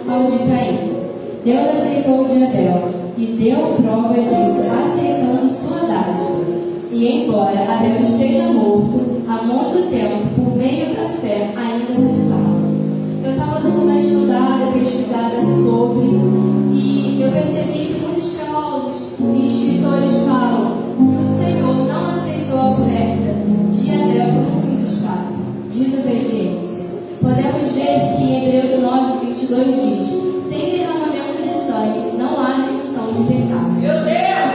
ao de Caim. Deus aceitou o de Abel e deu prova disso, aceitando sua dádiva. E embora Abel esteja morto há muito tempo, por meio da fé ainda se fala. Eu estava dando uma estudada, pesquisada sobre, e eu percebi que muitos teólogos e escritores falam que o Senhor não aceitou a oferta de Abel por um simples fato: desobediência. Podemos ver que em Hebreus 9, 22 diz: sem derramamento de sangue não há remissão de pecados.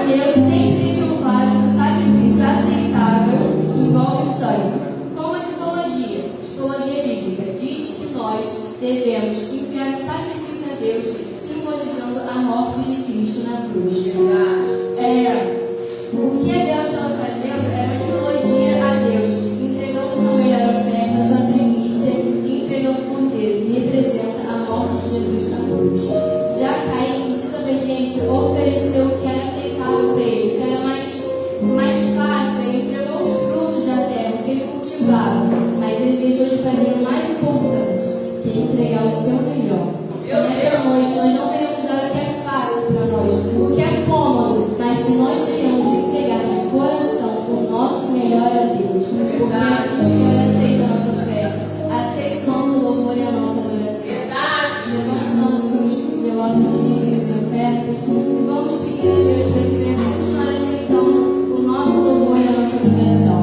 Deus sempre deixou claro que o sacrifício aceitável envolve sangue. Como a tipologia bíblica diz que nós devemos enviar o sacrifício a Deus, simbolizando a morte de Cristo na cruz. O que Abel estava fazendo era uma tipologia a Deus, entregando sua melhor oferta, sua primícia, e entregando o cordeiro, que representa a morte de Jesus na cruz. Já Caim, em desobediência, ofereceu o que era aceitável para ele, o que era mais fácil. Ele entregou os frutos da terra, o que ele cultivava, mas ele deixou de fazer o mais importante, que é entregar o seu melhor. Nessa noite, nós não devemos dar o que é fácil para nós, o que é cômodo, mas que nós devemos entregar de coração o nosso melhor a Deus, porque assim o Senhor aceita a nossa oferta, aceita o nosso louvor e a nossa adoração. Levante nossos envelopes de dízimos e ofertas e vamos pedir a Deus para que venha continuar aceitando o nosso louvor e a nossa adoração.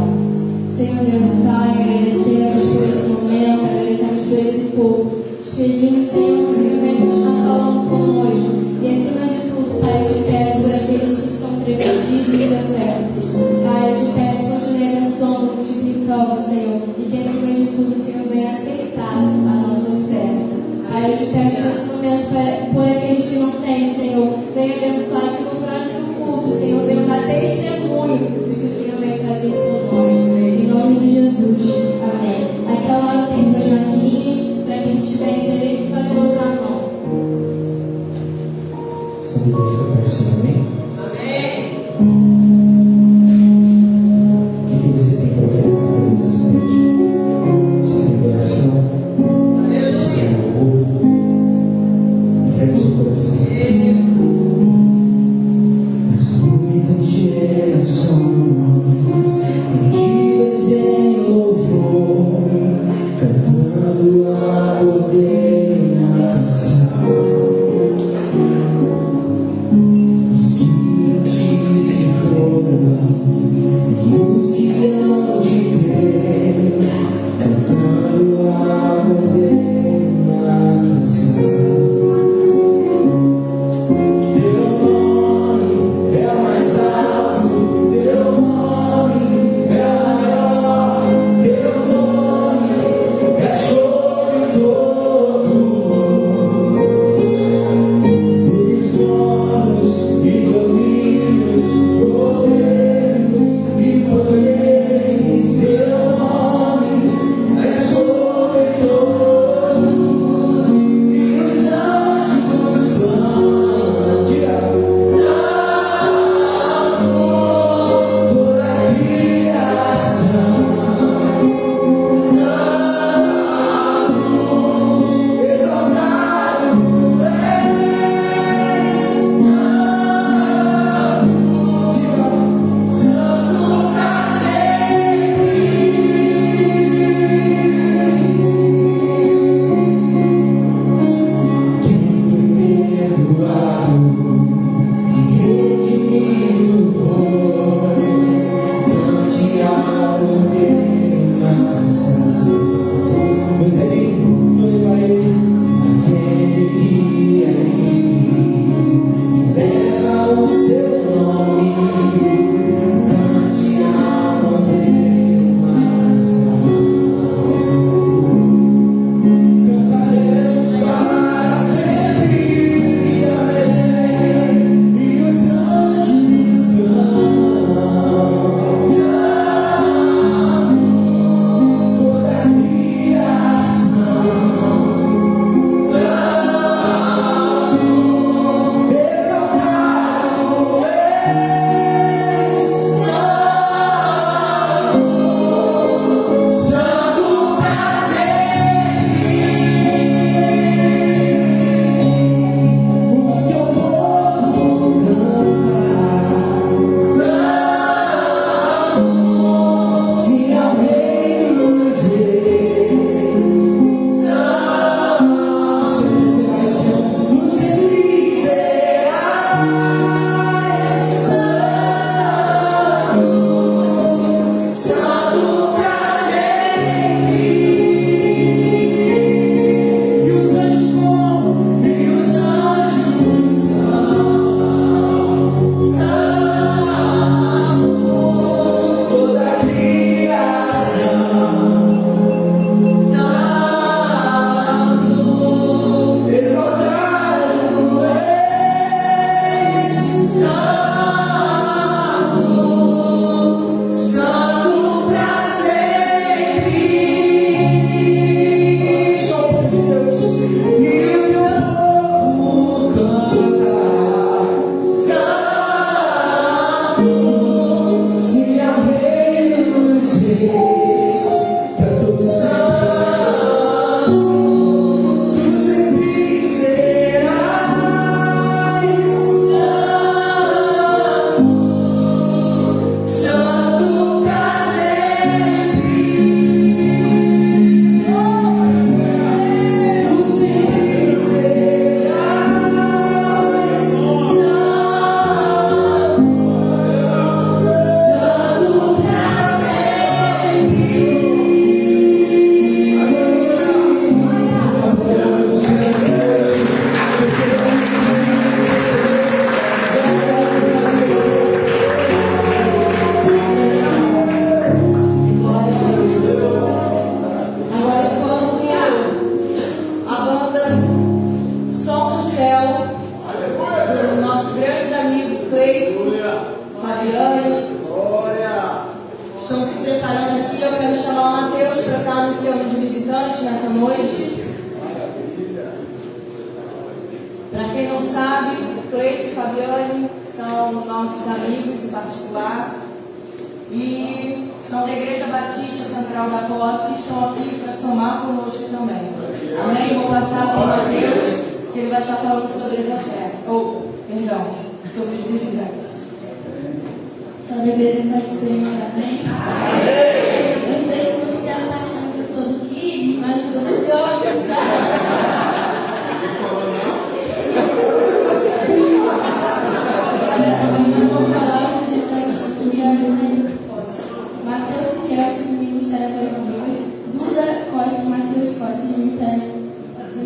Senhor Deus e Pai, agradecemos por esse momento, agradecemos por esse culto. Te pedimos, Senhor, que o Senhor venha continuar falando conosco. E acima de tudo, Pai, eu te peço por aqueles que estão entregando dízimos e ofertas. Pai, eu te peço, continue abençoando, multiplicando, Senhor. E que acima de tudo, o Senhor venha aceitar a nossa oferta. Pai, eu te peço nesse momento por aqueles que não têm, Senhor. Venha abençoar que no próximo culto, Senhor, venha dar testemunho do que o Senhor vem fazer por nós. Em nome de Jesus. Amém. Aqui ao lado tem duas maquininhas. Para quem tiver interesse, só levantar a mão. Sabe Deus está aparecendo, amém? Amém. O que você tem para ofertar para Deus essa noite? Você tem coração? Você tem amor? Entrega o seu coração. Nas muitas gerações, em dias em louvor, cantando. Cleito, Fabiane, estão se preparando aqui. Eu quero chamar o Mateus para estar anunciando os visitantes nessa noite. Para quem não sabe, Cleito e Fabiane são nossos amigos em particular e são da Igreja Batista Central da Posse e estão aqui para somar conosco também. Amém? Vou passar para o Mateus, que ele vai estar falando sobre as ofertas. Sobre os visitantes. Só deveria dizer amém? Eu sei que muitos devem estar achando que eu sou do Kibe, mas eu sou do Jovem, tá? Eu vou falar o visitante do Viajante do Posse. Mateus e Kelson do Ministério das Viúvas, Duda Costa e Mateus Costa do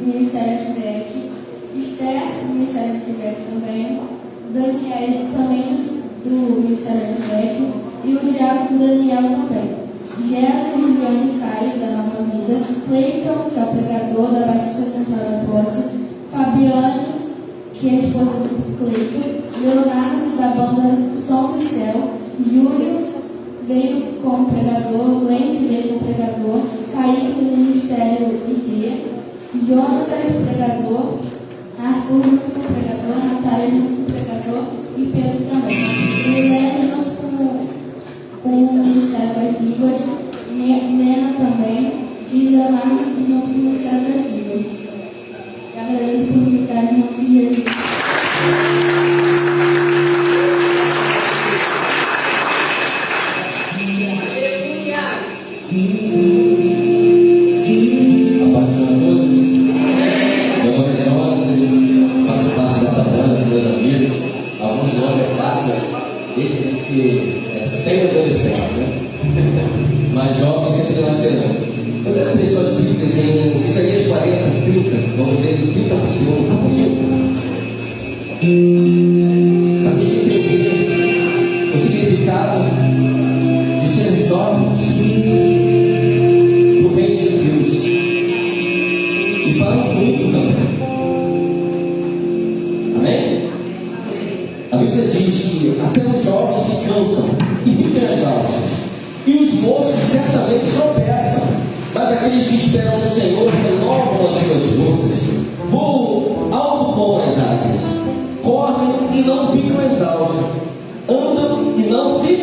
Ministério de Beck, Esther do Ministério de Beck também, Daniel também do Ministério de Beck e o Diácono Daniel também. Gerson, Juliano e Caio da Nova Vida, Cleiton, que é o pregador da Batista Central da Posse, Fabiane, que é a esposa do Cleiton, Leonardo da banda Som do Céu, Júlio veio como pregador, Gleice veio como pregador, Kaique do Ministério ID, Jonatas pregador, Arthur junto com o pregador, Natália junto com o pregador e Pedro também. Milene junto com o Ministério das Línguas, Nena também e Leonardo junto com o Ministério das Línguas. E agradeço a oportunidade em nome de Jesus. Mas jovens sempre nascerão. Eu quero ter suas Bíblias em Isaías 40, 30. Vamos ler do 30 a 31, rapidinho. Para a gente entender o significado de ser jovens no reino de Deus e para o mundo também. Amém? A Bíblia diz que até os jovens se cansam e vivem exaustos. E os moços certamente tropeçam, mas aqueles que esperam no Senhor renovam as suas forças, voam alto como as águias, correm e não ficam exaustos, andam e não se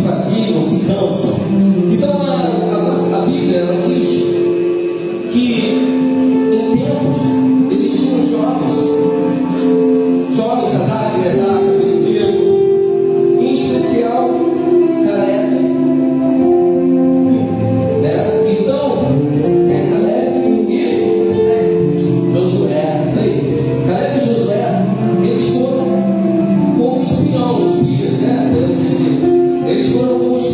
fatigam, se cansam. Então a Bíblia ela diz que em tempos existiam jovens alegres, mesmo, em especial Caleb, né? Então, Caleb e Josué, isso aí. Caleb e Josué, eles foram como espiões, né? Podemos dizer. Eles foram como espiões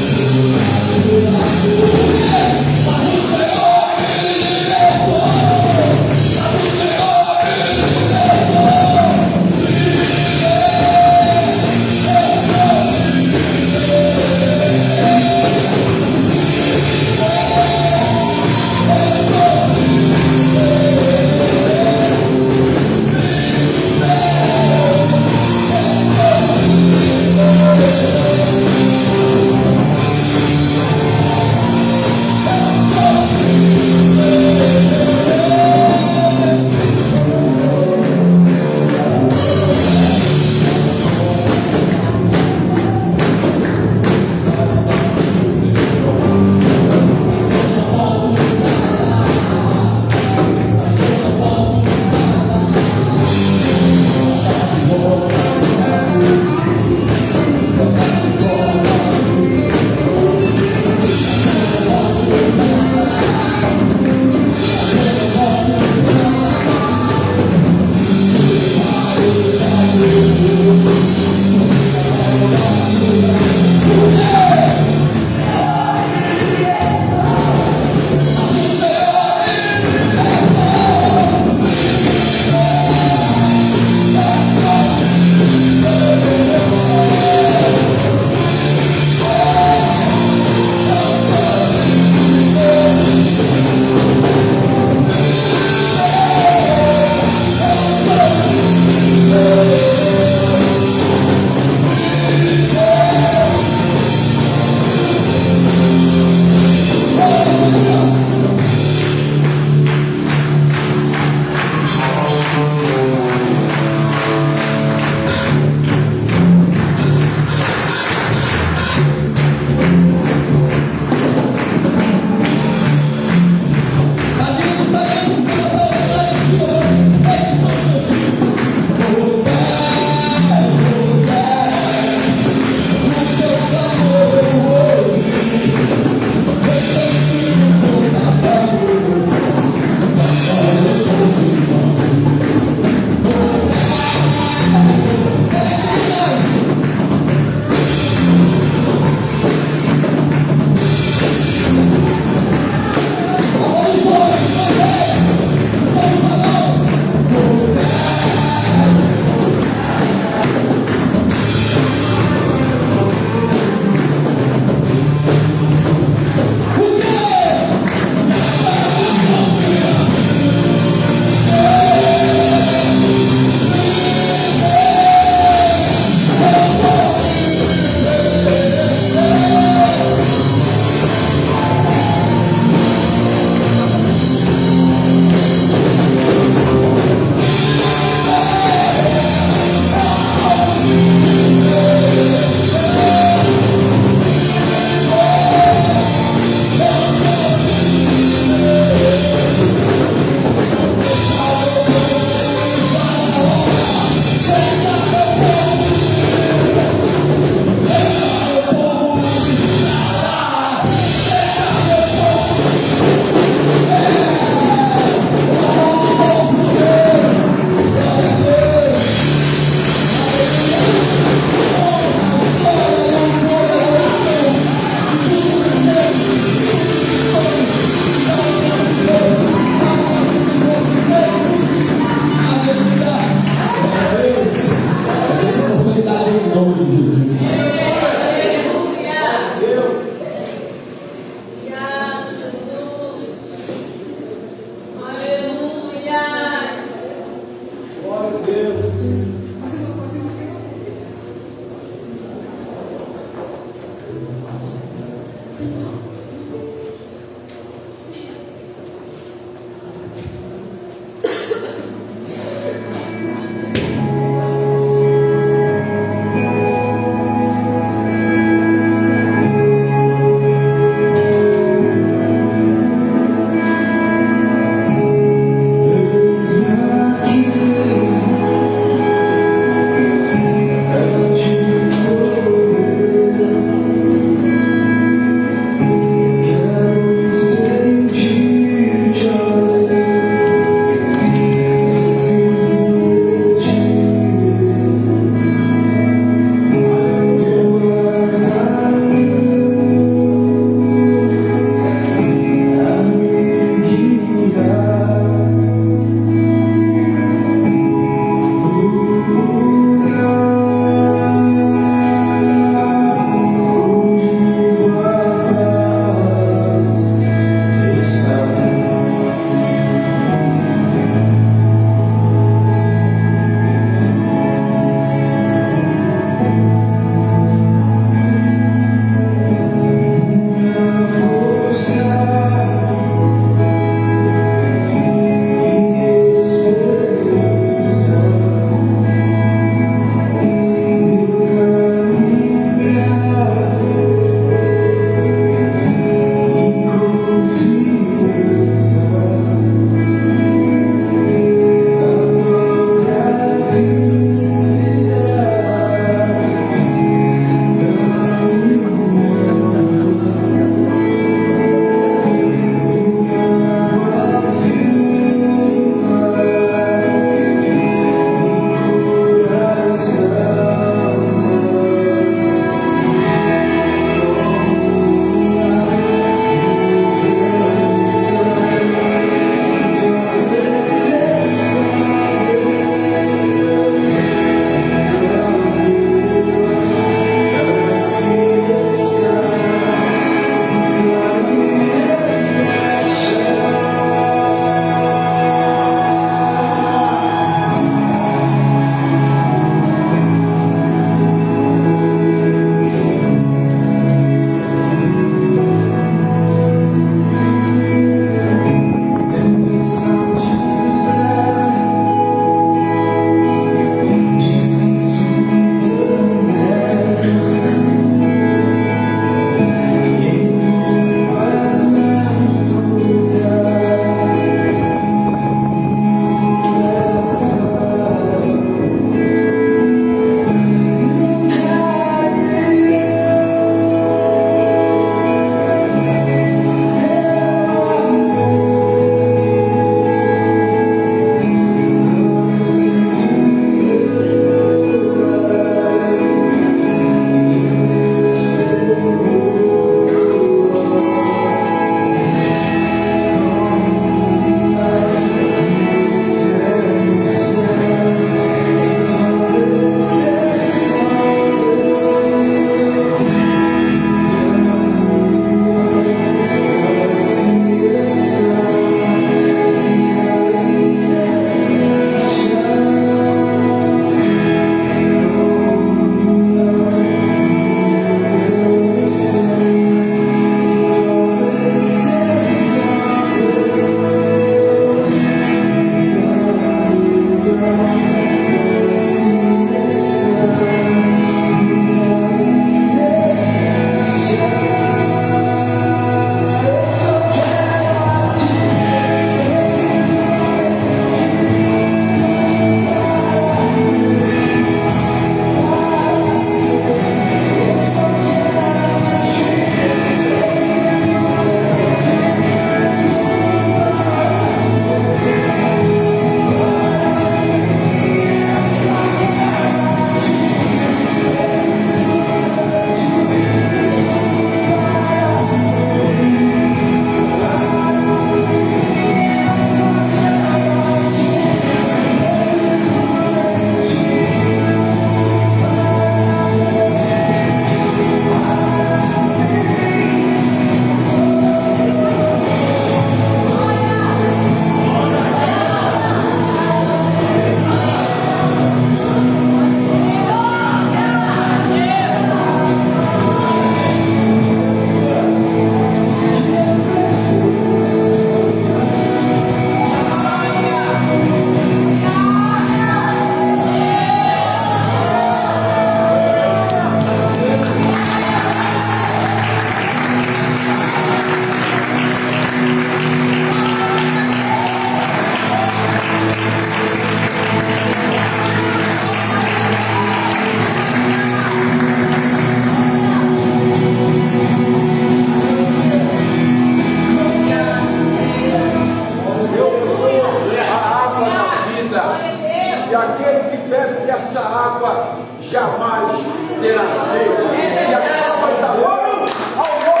pode ter aceito. E agora nós adoramos ao novo.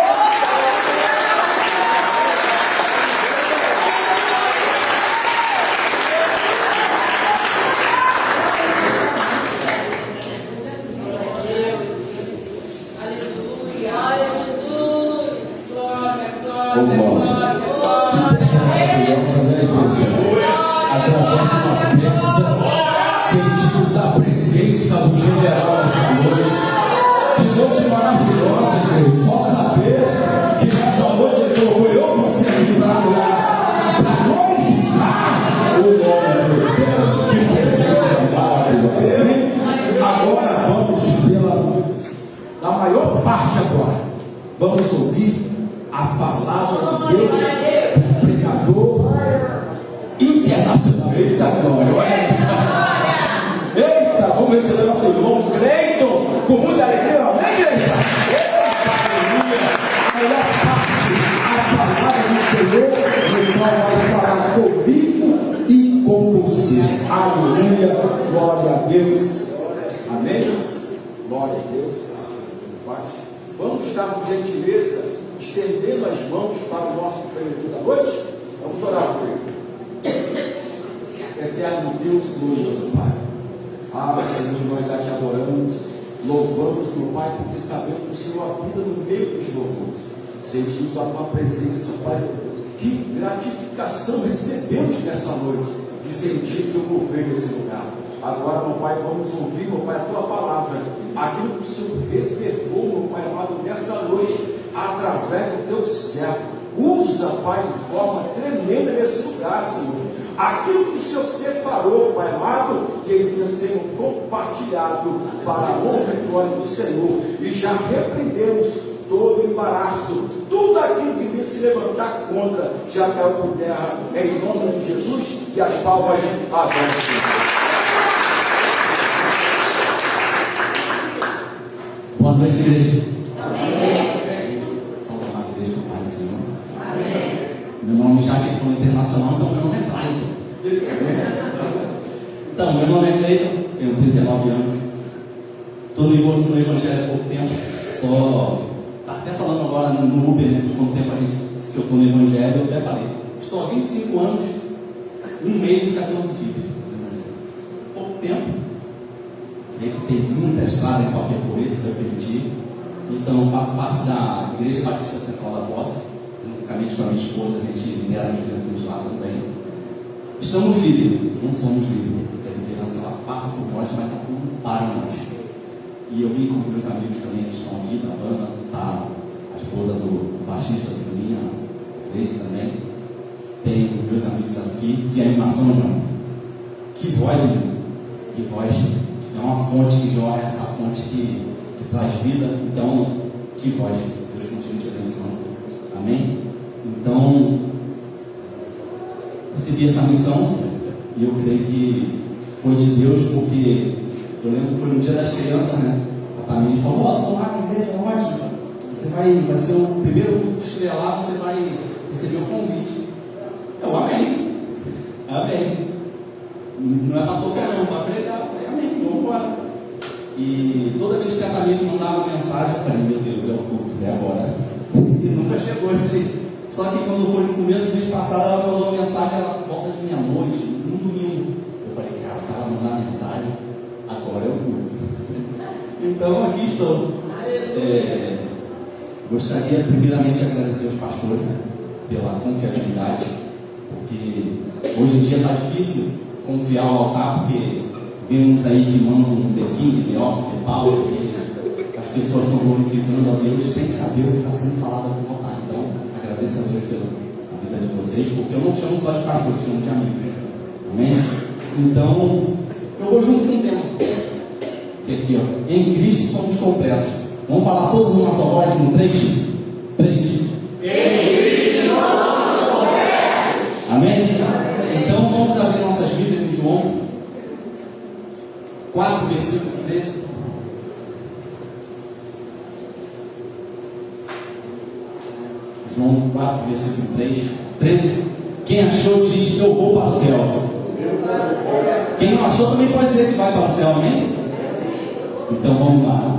Que peça maravilhosa, né, igreja? Através de uma peça, sentimos a presença do general essa noite. Que noite maravilhosa, igreja. Só saber que nessa noite ele colocou eu e você aqui para adorar, para glorificar o nome do Eterno. Que presença maravilhosa. Agora vamos na maior parte agora. Vamos ouvir a palavra de Deus, o pregador internacional. Eita glória, olha. Eita, vamos receber nosso irmão Cleiton com muita alegria, amém, igreja? Aleluia. A melhor parte, a palavra do Senhor, o qual vai falar comigo e com você. Aleluia, glória a Deus. Amém, Deus? Glória a Deus. Vamos estar por gentileza estendendo as mãos para o nosso período da noite. Vamos orar por ele. Eterno Deus, glorioso Pai. Ah, Senhor, nós já te adoramos, louvamos, meu Pai, porque sabemos que o Senhor habita no meio dos louvores. Sentimos a tua presença, Pai. Que gratificação recebemos nessa noite de sentir teu mover nesse lugar. Agora, meu Pai, vamos ouvir, meu Pai, a tua palavra, aquilo que o Senhor reservou, meu Pai amado, nessa noite, através do teu servo. Usa, Pai, de forma tremenda nesse lugar, Senhor. Aquilo que o Senhor separou, Pai amado, que venha sendo compartilhado para a honra e glória do Senhor. E já repreendemos todo o embaraço, tudo aquilo que vem se levantar contra, já caiu por terra, em nome de Jesus, e as palmas abertas. Boa noite, igreja. Amém. Salve a igreja do Pai do Senhor. Amém. Meu nome, já que foi internacional, então meu nome é Cleiton. Então, meu nome é Cleiton, tenho 39 anos. Estou no Evangelho há pouco tempo. Só está até falando agora no Uber, né? Quanto tempo que eu estou no Evangelho, eu até falei. Estou há 25 anos, 1 mês e 14 dias. Pouco tempo. Tem muita estrada para percorrer, se eu permitir. Então, eu faço parte da Igreja Batista Central da Posse. Juntamente com a minha esposa, a gente lidera a juventude lá também. Estamos líderes, não somos líderes. A liderança ela passa por nós, mas está tudo para nós. E eu vim com meus amigos também que estão aqui da banda. Está a esposa do baixista do Juninho, a Gleice também. Tem meus amigos aqui. Que animação, João. Que voz, menino. Que voz. É uma fonte que joga, essa fonte que traz vida. Então, que voz. Deus continue te abençoando. Amém? Então, recebi essa missão e eu creio que foi de Deus, porque eu lembro que foi no dia das crianças, né? A Tamires falou: ó, estou lá na igreja, ótimo. Você vai ser o primeiro culto que estiver lá, você vai receber o convite. Eu amei. Amém. Não é para tocar, não, para pregar. Eu falei: amém, vamos embora. E toda vez que a Tamires mandava mensagem, eu falei: meu Deus, é o culto, é agora. E nunca chegou assim. Só que quando foi no começo do mês passado, ela mandou uma mensagem, ela volta de meia-noite, no domingo. Eu falei: cara, para mandar mensagem, agora é o culto. Então aqui estou. Gostaria primeiramente de agradecer aos pastores, né, pela confiabilidade, porque hoje em dia está difícil confiar ao altar, porque vemos aí que mandam The King, The Off, The Power, que as pessoas estão glorificando a Deus sem saber o que está sendo falado no altar. Então, agradeço a Deus pela vida de vocês, porque eu não chamo só de pastores, chamo de amigos. Amém? Então, eu vou junto com o tema. Que aqui, ó, em Cristo somos completos. Vamos falar todos numa só voz, no 3? 3. Em Cristo somos completos. Amém? Então, vamos abrir nossas Bíblias em João 4, versículo 13. João 4, versículo 13. Quem achou diz: eu vou para o céu. Quem não achou também pode dizer que vai para o céu, amém? Então vamos lá.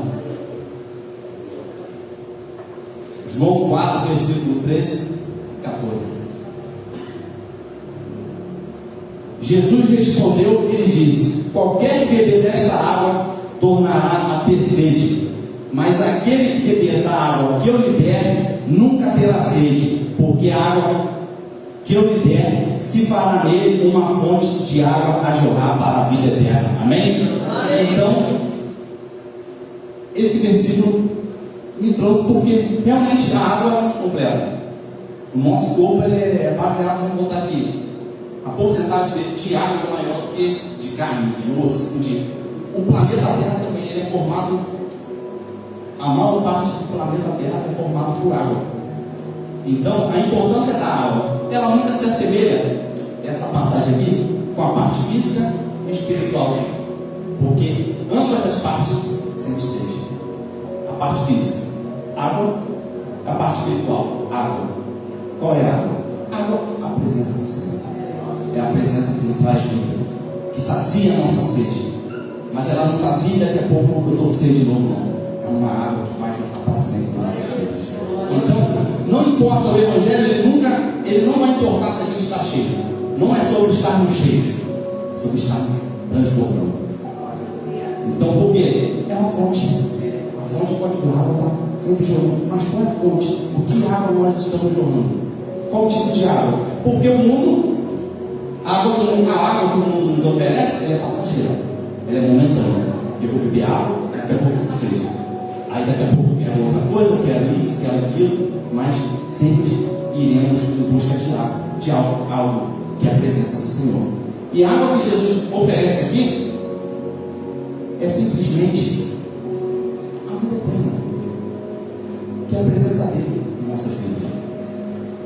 João 4, versículo 13, 14. Jesus respondeu e lhe disse: qualquer que beber desta água tornará a ter sede, mas aquele que beber da água que eu lhe der nunca terá sede, porque a água que eu lhe der se fará nele uma fonte de água a jorrar para a vida eterna. Amém? Amém. Então, esse versículo me trouxe porque realmente a água ela nos completa. O nosso corpo ele é baseado, vamos botar aqui, a porcentagem de água é maior do que de carne, de osso, o planeta Terra também ele é formado, a maior parte do planeta Terra é formado por água. Então a importância da água, ela nunca se assemelha, essa passagem aqui, com a parte física e espiritual, porque ambas as partes sentem sede. A parte física, água; a parte espiritual, água. Qual é a água? Água, a presença do Senhor. É a presença que nos traz vida, que sacia a nossa sede. Mas ela não sacia daqui a pouco porque eu estou com sede de novo, não. É uma água que vai jogar para sempre na nossa vida. Então, não importa o Evangelho, ele não vai importar se a gente está cheio. Não é sobre estarmos cheios, é sobre estarmos transbordando. Então, por quê? É uma fonte. A fonte pode vir, a água está sempre jorrando. Mas qual é a fonte? O que água nós estamos jorrando? Qual tipo de água? Porque o mundo, a água que o mundo nos oferece, ela é passageira, ela é momentânea. Eu vou beber água, daqui a pouco eu seja. Aí daqui a pouco eu quero outra coisa, eu quero isso, eu quero aquilo, mas sempre iremos em busca de algo que é a presença do Senhor. E a água que Jesus oferece aqui é simplesmente a vida eterna, que é a presença dele em nossas vidas.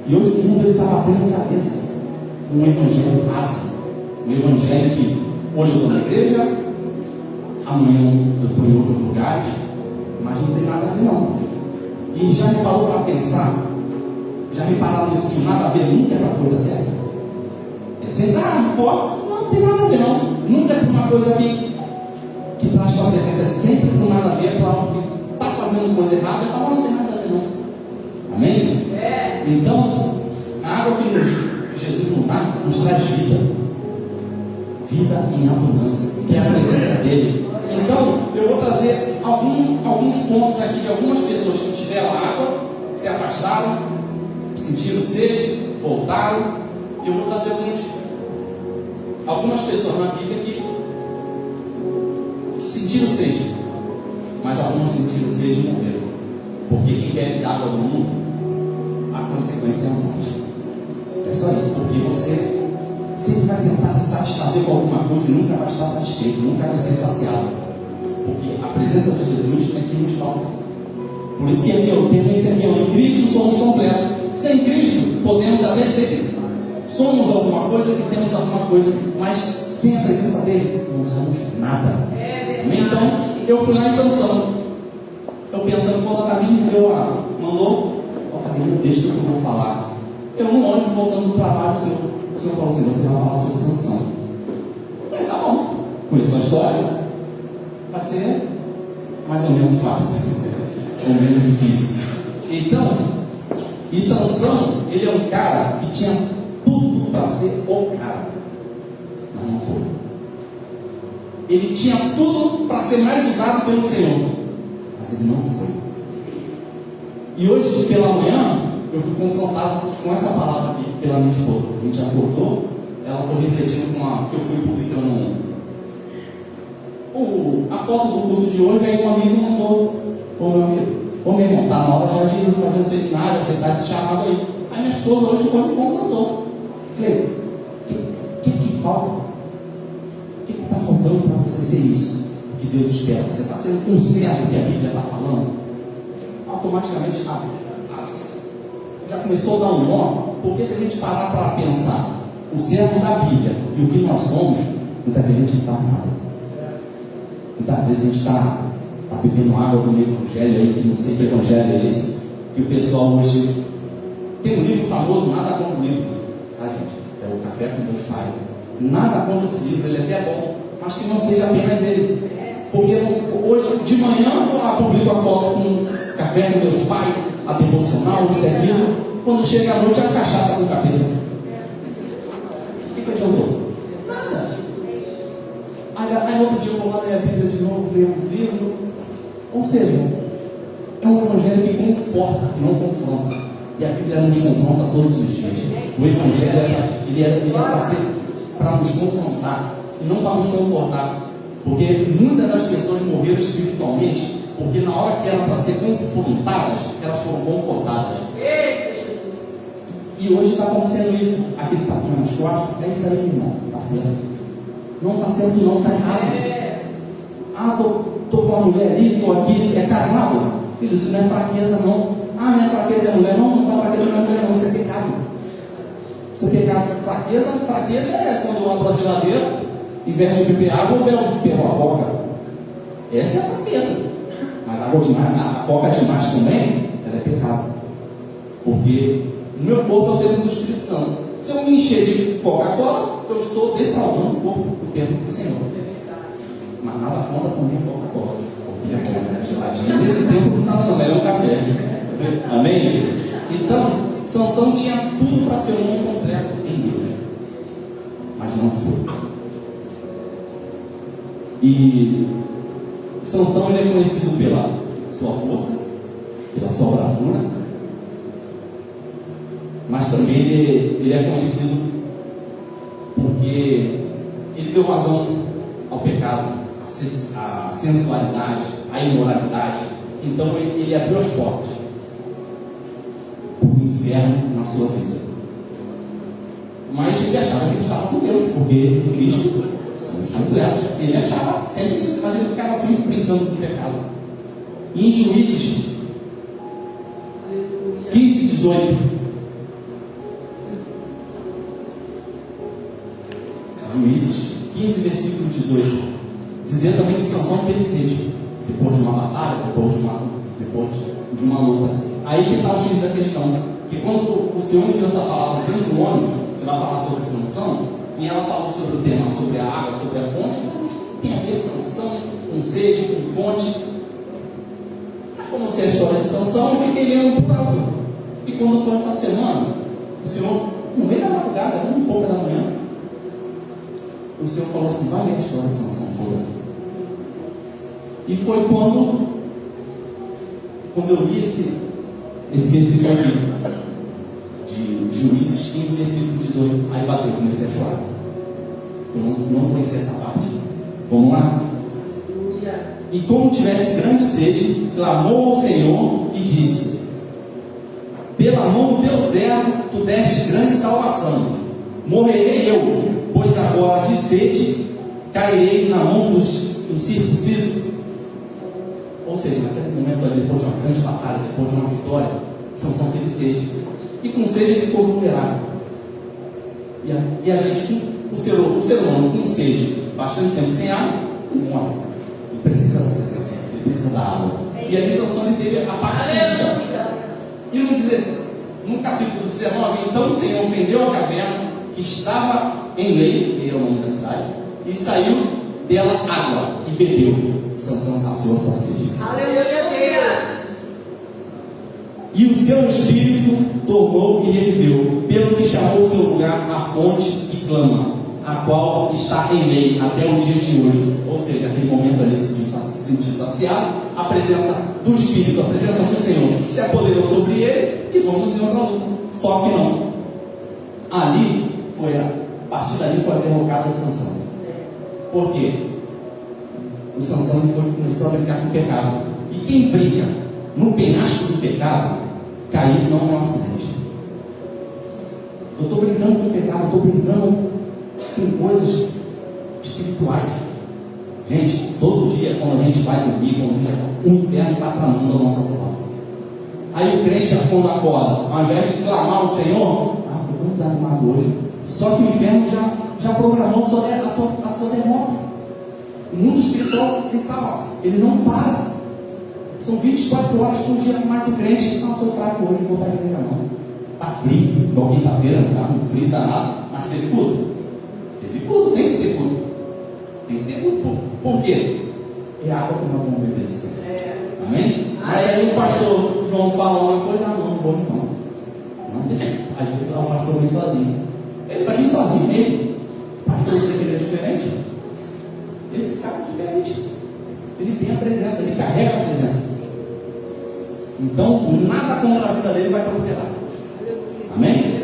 E hoje o mundo está batendo cabeça com um evangelho raso, um evangelho que hoje eu estou na igreja, amanhã eu estou em outros lugares, mas não tem nada a ver não. E já reparou para pensar? Já repararam nisso que nada a ver nunca é para a coisa certa? É sempre, não posso, não tem nada a ver não. Nunca é para uma coisa que traz sua presença, é sempre por nada a ver, para algo que está fazendo coisa errada, então não tem nada a ver não. Amém? Então, a água que Jesus nos traz vida em abundância, que é a presença dele. Então, eu vou trazer alguns pontos aqui de algumas pessoas que tiveram água, se afastaram, sentiram sede, voltaram. Eu vou trazer algumas pessoas na Bíblia que sentiram sede, mas algumas sentiram sede e morreram. Porque quem bebe água do mundo, a consequência é a morte. É só isso, porque você sempre vai tentar se satisfazer com alguma coisa e nunca vai estar satisfeito, nunca vai ser saciado. Porque a presença de Jesus é que nos falta. Por isso que aqui eu tenho esse aqui, em Cristo somos completos. Sem Cristo podemos até ser que somos alguma coisa, que temos alguma coisa, mas sem a presença dele não somos nada. Então eu fui lá em Sansão, eu pensando quando a Gabi mandou, eu falei, meu Deus, o que eu vou falar? Eu no ônibus voltando do trabalho, o senhor falou assim, você vai falar sobre Sansão. Eu falei, tá bom, conheço a história, vai ser mais ou menos fácil, ou menos difícil. Então, e Sansão, ele é um cara que tinha tudo para ser o cara, mas não foi. Ele tinha tudo para ser mais usado pelo Senhor, mas ele não foi. E hoje pela manhã eu fui confrontado com essa palavra aqui pela minha esposa. A gente acordou, ela foi refletindo que eu fui publicando a foto do culto de hoje. Aí um amigo mandou: ô meu amigo, ô meu irmão, está na hora já de fazer o seminário, aceitar esse chamado aí. Aí minha esposa hoje foi e me confrontou. Falei, o que falta? O que está faltando para você ser isso que Deus espera? Você está sendo um servo que a Bíblia está falando? Automaticamente já começou a dar um nó, porque se a gente parar para pensar, o servo da Bíblia e o que nós somos, muitas vezes a gente não faz nada. Muitas vezes a gente está bebendo água do evangelho aí, que não sei que evangelho é esse, que o pessoal hoje tem um livro famoso, nada contra o livro, tá gente? É o Café com Deus Pai. Nada contra esse livro, ele é até bom, mas que não seja apenas ele. Porque hoje de manhã eu publico a foto com café com meus pais, a devocional, isso e aquilo. Quando chega à noite, a cachaça com cabelo. O que adiantou? Nada. Aí outro dia eu vou lá ler a Bíblia de novo, ler um livro. Ou seja, é um evangelho que conforta, que não confronta. E a Bíblia nos confronta todos os dias. O evangelho ele é para nos confrontar e não para nos confortar. Porque muitas das pessoas morreram espiritualmente porque na hora que eram para ser confrontadas, elas foram confortadas. E hoje está acontecendo isso. Aquele tapinha nas costas, é isso aí, irmão. Está certo. Não está certo, não, está errado. Estou com uma mulher ali, estou aqui, é casado. Filho, isso não é fraqueza, não. Minha fraqueza é mulher. Não está fraqueza, não é mulher, não. Isso é pecado. Isso é pecado. Fraqueza é quando eu abro a geladeira, em vez de beber água, eu bebo a coca. Essa é a fraqueza. Mas água demais, a coca demais também, ela é pecado. Porque o meu corpo é o templo do Espírito Santo. Se eu me encher de Coca-Cola, eu estou defraudando o corpo do templo do Senhor. Mas nada conta comer Coca-Cola. Porque é bom, né? Geladinho. Nesse tempo não está dando, é um café. Amém? Então, Sansão tinha tudo para ser um homem completo em Deus. Mas não foi. E Sansão ele é conhecido pela sua força, pela sua bravura, mas também ele é conhecido porque ele deu razão ao pecado, à sensualidade, à imoralidade. Então ele abriu as portas para o inferno na sua vida. Mas ele achava que ele estava com Deus, porque em Cristo somos completos. Ele achava sempre isso, mas ele ficava sempre brincando com o pecado. E em Juízes 15, 18, Juízes 15, versículo 18, dizendo também que Sansão teve sede depois de uma batalha, depois de uma luta. Aí que está o X da questão, que quando o Senhor me deu essa palavra dentro do ônibus, você vai falar sobre Sansão, e ela falou sobre o tema, sobre a água, sobre a fonte. Tem a ver Sansão com sede, com fonte. Mas como eu sei a história de Sansão, eu fiquei lendo por alto. E quando foi essa semana, o Senhor, no meio da madrugada, 1h pouco da manhã, o Senhor falou assim: vai ler a história de Sansão toda. E foi quando eu li esse versículo aqui, de Juízes 15, versículo 18, aí bateu, comecei a chorar. Eu não conhecia essa parte. Vamos lá? E como tivesse grande sede, clamou ao Senhor e disse: pela mão do teu servo, tu deste grande salvação. Morrerei eu, pois agora de sede cairei na mão dos incircuncisos. Ou seja, naquele momento ali, depois de uma grande batalha, depois de uma vitória, Sansão teve sede. E com sede ele ficou vulnerável. E a gente, o ser humano com sede, bastante tempo sem água, morre. Ele precisa da água. E ali Sansão ele teve a parte física. E no capítulo 19, então o Senhor fendeu a caverna que estava em Lei, que é o nome da cidade, e saiu dela água e bebeu. Sansão saciou sua sede. Aleluia, Deus! E o seu espírito tornou e reviveu, pelo que chamou o seu lugar a fonte que clama, a qual está em lei até o dia de hoje. Ou seja, aquele momento ali se sentiu saciado, a presença do Espírito, a presença do Senhor se apoderou sobre ele e vamos em outra luta. Só que não. Ali a partir dali foi a derrocada de Sansão. Por quê? O Sansão começou a brincar com o pecado. E quem brinca no penhasco do pecado, cair não é um acidente. Eu estou brincando com o pecado, estou brincando com coisas espirituais. Gente, todo dia quando a gente vai dormir, o inferno está tramando a nossa prova. Aí o crente, quando acorda, ao invés de clamar ao Senhor, eu estou desanimado hoje. Só que o inferno já programou a sua derrota. O mundo espiritual, ele não para. São 24 horas por dia, mas o crente, estou fraco hoje, não vou para a igreja não. Está frio, igual quinta-feira, está com frio danado, mas teve culto. Teve culto, tem que ter culto. Tem que ter Por quê? É a água que nós vamos beber do Senhor. Amém? Aí o pastor João fala uma coisa, não vou não. Não, deixa. Às vezes o pastor vem sozinho. Ele vai vir sozinho mesmo. O pastor da igreja é diferente. Esse cara é diferente. Ele tem a presença, ele carrega a presença. Então, nada contra a vida dele vai prosperar. Amém?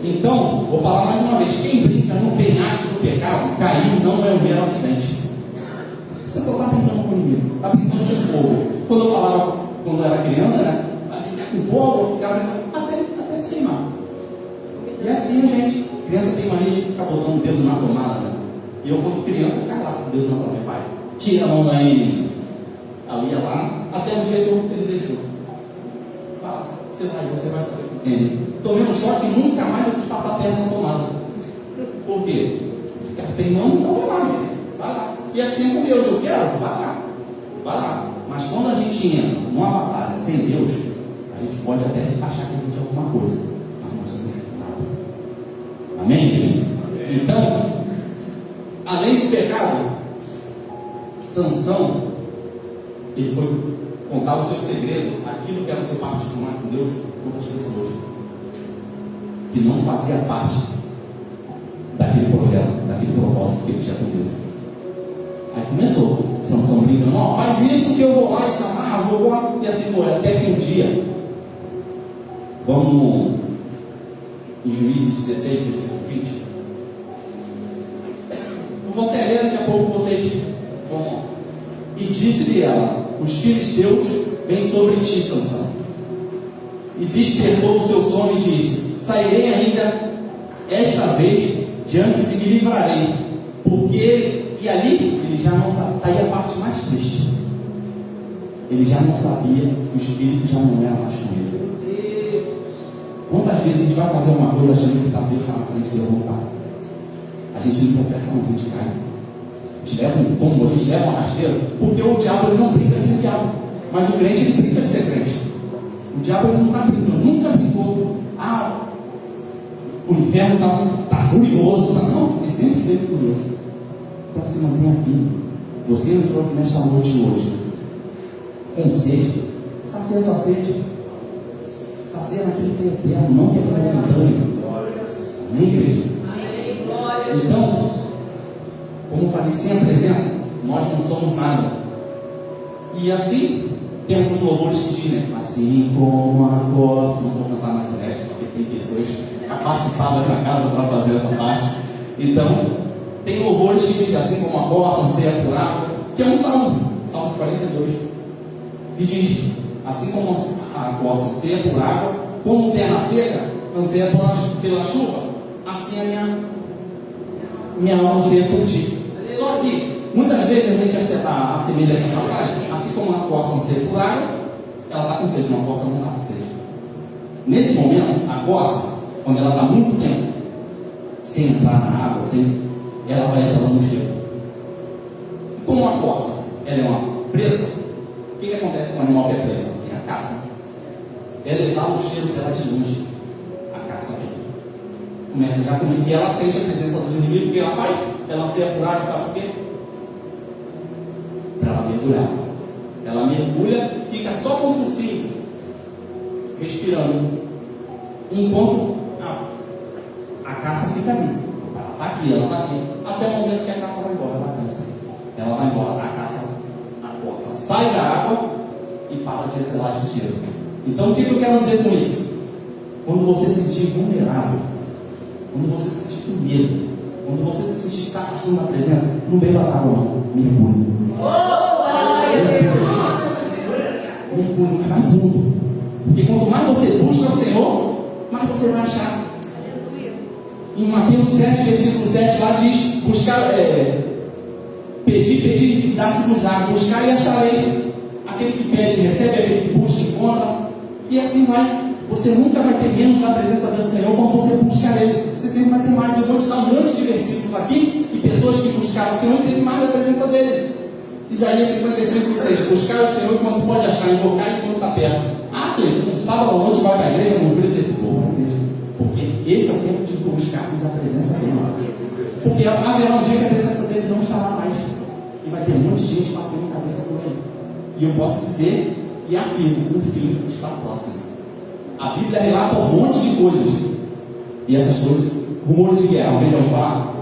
Então, vou falar mais uma vez: quem brinca no penhasco do pecado, cair não é um mero acidente. Você só está brincando com o inimigo, está brincando com fogo. Quando eu falava, quando eu era criança, né? Para brincar com fogo, eu ficava brincando até se queimar. E é assim, gente. Criança tem mania de ficar botando o dedo na tomada, né? E eu, quando criança, ficava lá com o dedo na tomada. Meu pai, tira a mão daí, menino. Aí eu ia lá, até o dia que ele deixou. Fala, você vai saber o que tem. Tomei um choque e nunca mais eu quis passar perto da tomada. Por quê? Tem mão, então vai lá, meu filho. Vai lá. E assim com Deus, eu quero, vai lá. Mas quando a gente entra numa batalha sem Deus, a gente pode até achar que a gente é alguma coisa, mas não somos nada. Amém, igreja? Então, além do pecado, Sansão, ele foi contar o seu segredo, aquilo que era o seu particular com Deus, para outras pessoas que não fazia parte daquele projeto, daquele propósito que ele tinha com Deus. Aí começou, Sansão brincando, não, faz isso que eu vou lá e chamar, vou lá, e assim foi, até que um dia, vamos em Juízes 16, versículo 20. Eu vou até ler, daqui a pouco vocês vão. E disse-lhe ela: os filisteus vêm sobre ti, Sansão. E despertou o seu sono e disse: sairei ainda esta vez diante se me livrarei, porque e ali ele já não sabia, está aí a parte mais triste. Ele já não sabia que o Espírito já não era mais com ele. Quantas vezes a gente vai fazer uma coisa achando que Deus está na frente dele voltar? A gente não tem pressão, a gente cai. A gente leva um tombo, a gente leva uma rasteira, porque o diabo ele não brinca de ser diabo, mas o crente ele brinca de ser crente. O diabo ele não está brincando, nunca brincou. O inferno está furioso. Não, ele sempre esteve furioso. Então se mantenha firme. Você entrou aqui nesta noite hoje com sede, sacia sua sede, sacia naquilo que é eterno, não que é momentâneo. Amém, igreja? Então, como eu falei, sem a presença nós não somos nada. E assim temos louvores que dizem, né? Assim como a costa, não vou cantar mais o resto, porque tem pessoas capacitadas na casa para fazer essa parte. Então, tem louvores que dizem assim como a costa, anseia por água, que é um salmo, Salmo 42, que diz, assim como a costa anseia por água, como terra seca anseia pela chuva, assim a minha alma anseia por ti. Só que muitas vezes a gente assemelha essa passagem, assim como a costa anseia por água, ela está com sede, uma costa não está com sede. Nesse momento, a costa, quando ela está muito tempo sem entrar na água, ela parece ela no cheiro. Como a costa ela é uma presa, o que acontece com o animal que é presa? Tem a caça. Ela exala o cheiro dela de longe. A caça vem. Começa já a comer. E ela sente a presença dos inimigos. O que ela faz? Ela anseia por água, sabe por quê? Para ela mergulhar. Ela mergulha, fica só com o focinho, respirando. Enquanto a caça fica ali. Ela está aqui, até o momento que a caça vai embora, ela cansa. Ela vai embora, a caça, a costa sai da água e para de exalar esse cheiro. Então o que eu quero dizer com isso? Quando você se sentir vulnerável, quando você se sentir com medo, quando você se sentir que está afastando da presença, não beba água não, mergulhe. Mergulhe, mas vai fundo. Porque quanto mais você busca o Senhor, mais você vai achar. Em Mateus 7, versículo 7, lá diz, buscar, pedir, dar-se-nos-á, buscar e acharei. Aquele que pede, recebe, aquele que busca, encontra. E assim vai. Você nunca vai ter menos da presença do Senhor quando você buscar Ele. Você sempre vai ter mais. Eu vou te dar um monte de versículos aqui, de pessoas que buscaram o Senhor e teve mais da presença dele. Isaías 55, 6. Buscar o Senhor quando se pode achar, invocar e quando está perto. Cleiton, no sábado à noite vai para a igreja, não fez esse povo para a igreja. Porque esse é o tempo de buscarmos a presença dele. Porque haverá um dia que a presença dele não estará mais. E vai ter um monte de gente batendo cabeça com ele. E eu posso dizer e afirmo: o fim está próximo. A Bíblia relata um monte de coisas. E essas coisas, rumores de guerra, alguém já ouviu falar?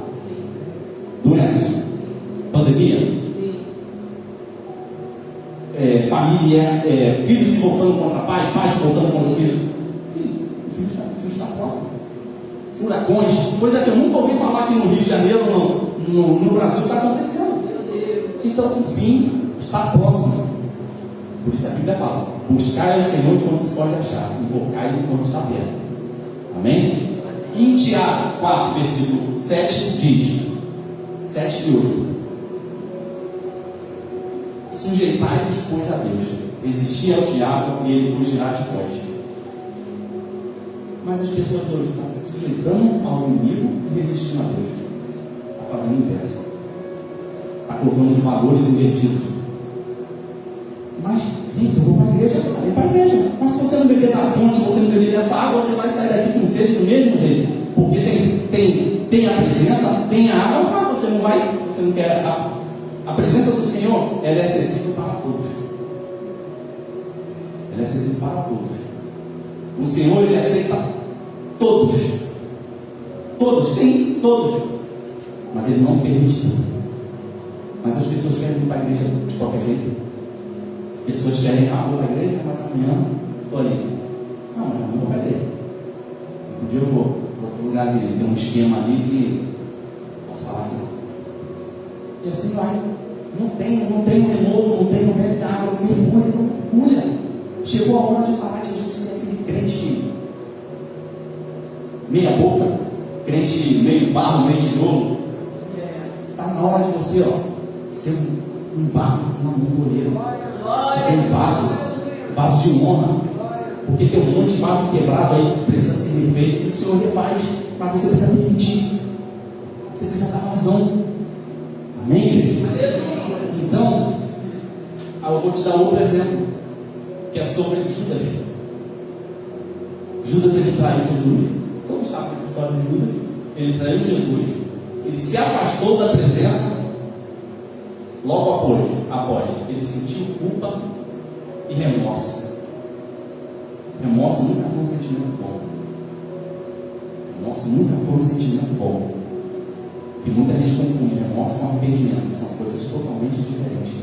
Doenças, pandemia, família, filhos se voltando contra pai, pai se voltando contra filho. O fim está próximo. Furacões, coisa que eu nunca ouvi falar aqui no Rio de Janeiro, no Brasil, está acontecendo. Então o fim está próximo. Por isso a Bíblia fala: buscai ao Senhor enquanto se pode achar, invocai enquanto está perto. Amém? E em Tiago 4, versículo 7 diz, 7 e 8: sujeitai-vos, pois, a Deus, resisti ao diabo e ele fugirá de vós. Mas as pessoas hoje estão se sujeitando ao inimigo e resistindo a Deus. Está fazendo o inverso. Está colocando os valores invertidos. Mas, eu vou para a igreja, vem para a igreja. Mas se você não beber da fonte, se você não beber dessa água, você vai sair daqui com sede do mesmo jeito. Porque tem a presença, tem a água, você não vai, você não quer. A presença do Senhor, ela é acessível para todos. Ela é acessível para todos. O Senhor, ele aceita todos. Todos, sim, todos. Mas ele não permite tudo. Mas as pessoas querem ir para a igreja de qualquer jeito. As pessoas querem, vou para a igreja, mas amanhã estou ali. Não, mas amanhã eu vou para a igreja. Um dia eu vou para outro lugarzinho, tem um esquema ali que posso falar que não. E assim vai. Não tem um renovo, não tem água, não mergulha. Chegou a hora de parar de a gente ser aquele crente meia boca, crente meio barro, meio tijolo. Está na hora de você, ser um barro na mão do oleiro. Ser um vaso de honra. Porque tem um monte de vaso quebrado aí que precisa ser refeito. E o Senhor refaz, mas você precisa permitir. Você precisa dar vazão. Amém, igreja? Então, eu vou te dar outro exemplo, que é sobre Judas. Judas, ele traiu Jesus. Todos sabem a história de Judas. Ele traiu Jesus. Ele se afastou da presença. Logo após, ele sentiu culpa e remorso. Remorso nunca foi um sentimento bom. Remorso nunca foi um sentimento bom. Que muita gente confunde remorso com arrependimento, que são coisas totalmente diferentes.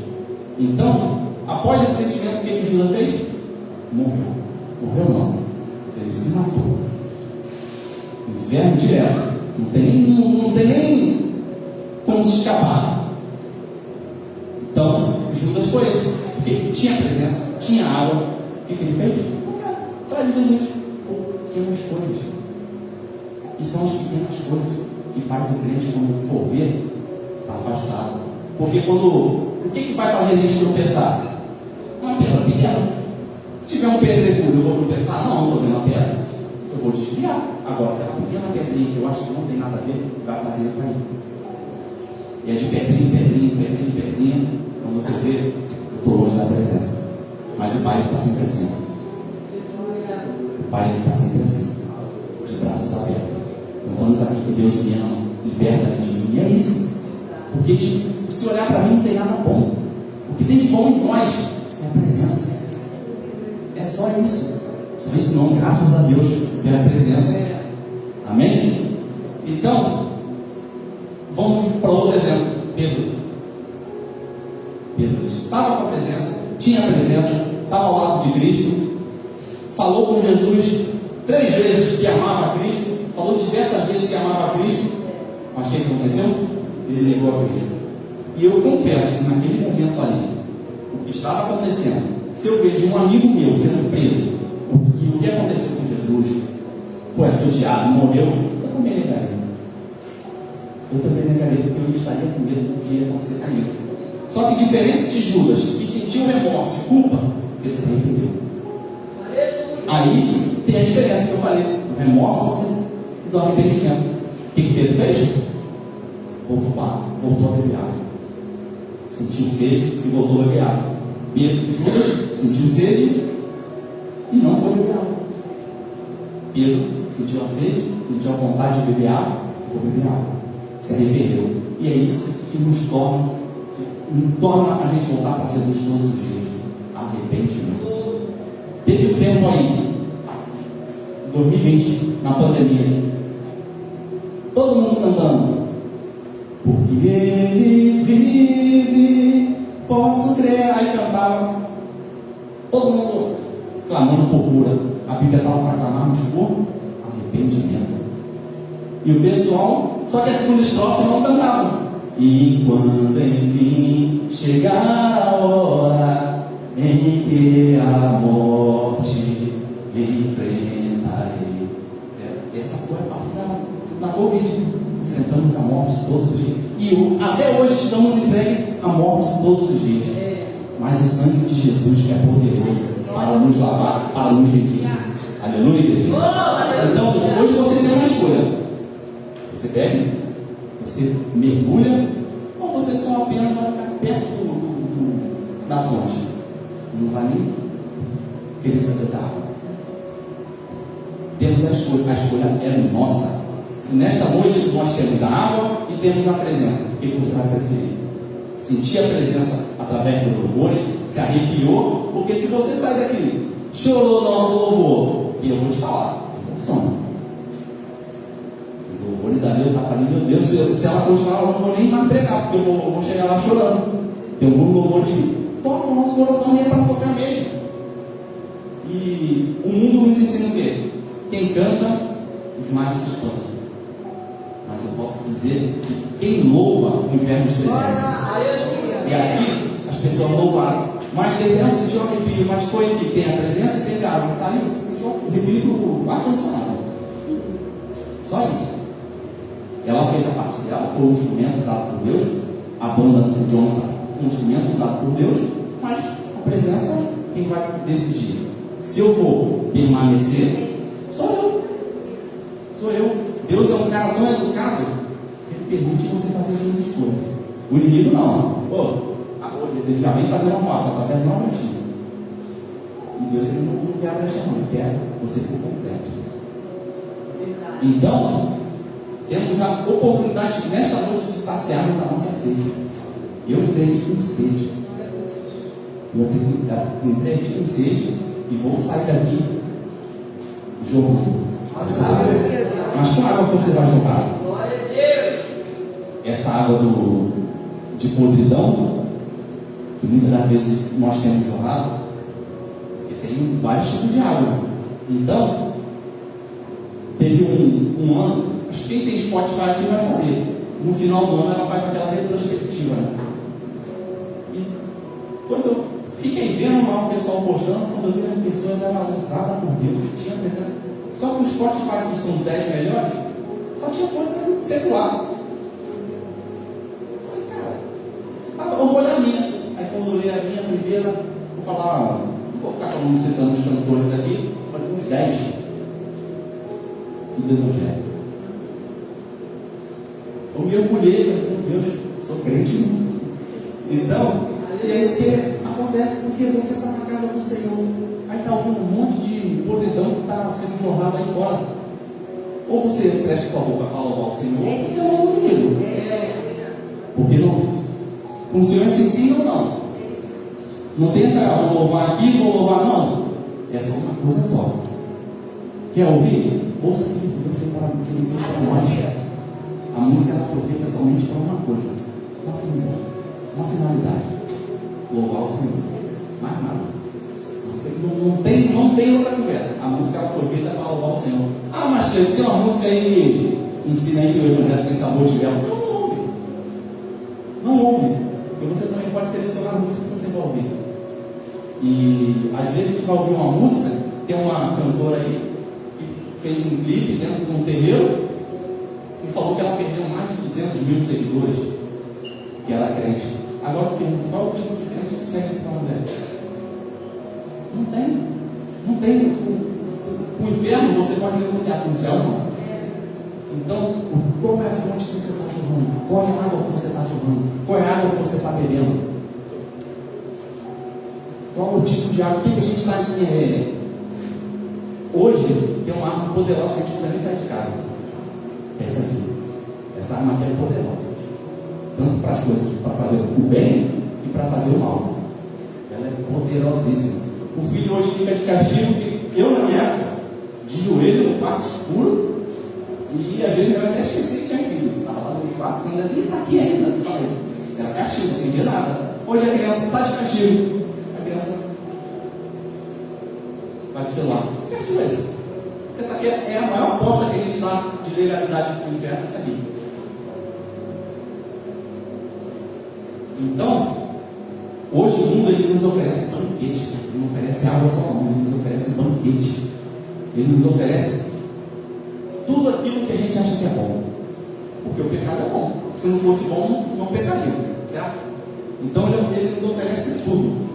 Então, após esse sentimento, o que Judas fez? Morreu. Morreu não. Ele se matou. Inferno direto. Não tem nem como se escapar. Então, Judas foi esse. Porque tinha presença, tinha água. O que ele fez? Traiu Jesus. Pequenas coisas. E são as pequenas coisas que faz o crente, quando for ver, está afastado. Porque o que vai fazer a gente tropeçar? Uma pedra pequena. Se tiver um pedregulho, eu vou tropeçar? Não estou vendo uma pedra. Eu vou desviar. Agora, aquela pequena pedrinha que eu acho que não tem nada a ver, vai fazer eu cair. E é de pedrinha. Quando eu for ver, eu estou longe da presença. Mas o Pai está sempre assim. O Pai está sempre assim. De braços abertos. Então, sabe que Deus me ama, liberta de mim. E é isso. Porque se olhar para mim, não tem nada bom. O que tem de bom em nós é a presença. É só isso. Só isso não, graças a Deus, pela presença. Amém? Então, vamos para outro exemplo. Pedro estava com a presença, tinha a presença, estava ao lado de Cristo, falou com Jesus 3 vezes que amava a Cristo, falou diversas vezes que amava a Cristo, mas o que aconteceu? Ele negou a Cristo. E eu confesso que naquele momento ali, o que estava acontecendo, se eu vejo um amigo meu sendo preso, e o que aconteceu com Jesus, foi açoiteado, morreu, eu também negaria. Porque eu estaria com medo do que ia acontecer comigo. Só que diferente de Judas, que sentiu remorso e culpa, ele se arrependeu. Aí tem a diferença que eu falei, do remorso e do arrependimento. O que Pedro fez? Voltou a beber água. Sentiu sede e voltou a beber água. Judas sentiu sede e não foi beber água. Pedro sentiu a sede, sentiu a vontade de beber água, foi beber água. Se arrependeu. E é isso que nos torna torna a gente voltar para Jesus todos os dias. Arrependimento. Teve um tempo aí, 2020, na pandemia, todo mundo cantando, porque Ele vive, posso crer. Aí cantava, todo mundo clamando por cura. A Bíblia fala para clamarmos por arrependimento. E o pessoal, só que a segunda estrofe não cantava. E quando enfim chegar a hora em que a morte enfrentarei. Essa foi a parte da Covid. Enfrentamos a morte todos os dias. E até hoje estamos entregues à morte todos os dias. Mas o sangue de Jesus é poderoso para nos lavar, para nos redimir. Aleluia, igreja. Então, hoje você tem uma escolha. Você bebe, você mergulha, ou você só apenas vai ficar perto da fonte. Não vai nem querer saber da água. Temos a escolha é nossa. E nesta noite nós temos a água e temos a presença. O que você vai preferir? Sentir a presença através dos louvores, se arrepiou, porque se você sai daqui, chorou na hora do louvor, que eu vou te falar, emoção. Os louvores ali, eu estava ali, meu Deus, se ela continuar, eu não vou nem mais pregar, porque eu vou chegar lá chorando. Tem algum louvor que toca o nosso coração e é para tocar mesmo. E o mundo nos ensina o quê? Quem canta, os males se espantam. Mas eu posso dizer que quem louva, o inferno estremece. E aqui as pessoas louvaram. Mas devemos sentir um arrepio. Mas foi que tem a presença e teve a água. Saiu, sentiu um arrepio do ar-condicionado. Só isso. Ela fez a parte dela, foi um instrumento usado por Deus. A banda do Jonathan foi um instrumento usado por Deus. Mas a presença, quem vai decidir? Se eu vou permanecer, sou eu. Deus é um cara tão educado que Ele permite você fazer as suas escolhas. O inimigo não. Ele já vem fazendo uma massa através de uma brechinha. E Deus ele não quer a brecha, não. Ele quer você por completo. Então, temos a oportunidade nesta noite de saciarmos a nossa sede. Eu entrei aqui com sede. Eu entrei aqui com sede e vou sair daqui jorrando. Mas qual água que você vai jogar? Glória a Deus. Essa água de podridão, que muitas das vezes nós temos jorrado, porque tem vários tipos de água. Então, teve um ano, acho que quem tem Spotify aqui vai saber. No final do ano ela faz aquela retrospectiva, né? E quando eu fiquei vendo lá o pessoal postando, quando eu vi as pessoas eram usadas por Deus, tinha presença. Só que o Spotify, que são os 10 melhores, só tinha coisa secular. Eu falei, cara, eu vou olhar a minha. Aí quando eu olhei a minha primeira, vou falar, não vou ficar falando, citando os cantores aqui, eu falei, uns 10. Tudo evangelho. Eu me orgulhei, falei, meu Deus, sou crente. Então, isso acontece porque você está na casa do Senhor. Aí está ouvindo um monte de podridão que está sendo jorrado aí fora. Ou você presta sua boca para louvar o Senhor, ou você louva o menino. Porque não, com o Senhor é sensível ou não? Não tem essa, vou louvar aqui, vou louvar, não. É só uma coisa só. Quer ouvir? Ouça aqui, Deus tem para nós. A música ela foi feita somente para uma coisa, uma finalidade. Louvar o Senhor. Mais nada. Não tem outra conversa. A música ela foi feita para louvar o Senhor. Ah, mas tem uma música aí que ensina aí que o Evangelho tem sabor de mel. Não ouve. Porque você também pode selecionar a música que você vai ouvir. E às vezes a gente vai ouvir uma música, tem uma cantora aí que fez um clipe dentro de um terreiro e falou que ela perdeu mais de 200 mil seguidores, que era crente. Agora eu pergunto, qual é o tipo de crente que segue para onde? Não tem. O inferno você pode negociar com o céu, não. Então, qual é a fonte que você está jogando? Qual é a água que você está jogando? Qual é a água que você está bebendo? Qual é o tipo de água? O que a gente está hoje tem uma arma poderosa que a gente não precisa nem sair de casa. Essa aqui. Essa arma aqui é poderosa. Tanto para as coisas, para fazer o bem, para fazer o mal. Ela é poderosíssima. O filho hoje fica de castigo, que eu, na minha época, de joelho no quarto escuro, e às vezes eu até esqueci que tinha filho. Estava lá no quarto, ainda está aqui ainda, falei. Era castigo, sem ver nada. Hoje a criança está de castigo. A criança vai para o celular. Que castigo é esse? Essa aqui é a maior porta que a gente dá de legalidade para o inferno, essa aqui. Então, hoje o mundo ele nos oferece banquete. Ele não oferece água só, não. Ele nos oferece banquete. Ele nos oferece tudo aquilo que a gente acha que é bom. Porque o pecado é bom. Se não fosse bom, não pecaria. Certo? Então ele nos oferece tudo.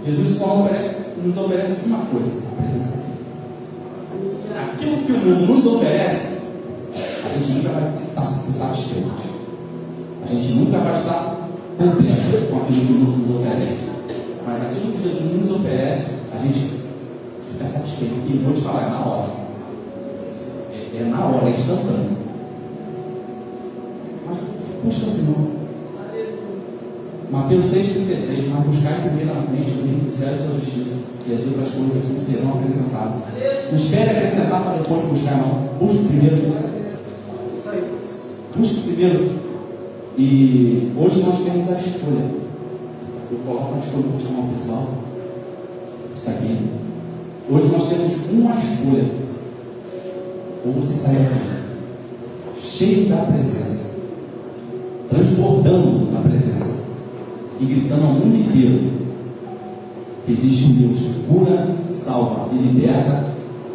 Jesus só nos oferece uma coisa: a presença dele. Aquilo que o mundo nos oferece, a gente nunca vai estar satisfeito. A gente nunca vai estar completo com aquilo que o mundo nos oferece. Mas aquilo que Jesus nos oferece, a gente fica satisfeito. E vou te falar, é na hora. É na hora, é instantâneo. Mas busca o Senhor. Mateus 6,33: mas buscai primeiramente o reino dos céus e sua justiça, e as outras coisas não serão acrescentadas. Não espere acrescentar para depois buscar, não. Busque primeiro. Busque primeiro. E hoje nós temos a escolha. Eu coloco a escolha, vou chamar o pessoal. Está aqui. Hoje nós temos uma escolha. Ou você sai daqui cheio da presença, transbordando na presença e gritando ao mundo inteiro que existe um Deus que cura, salva e liberta,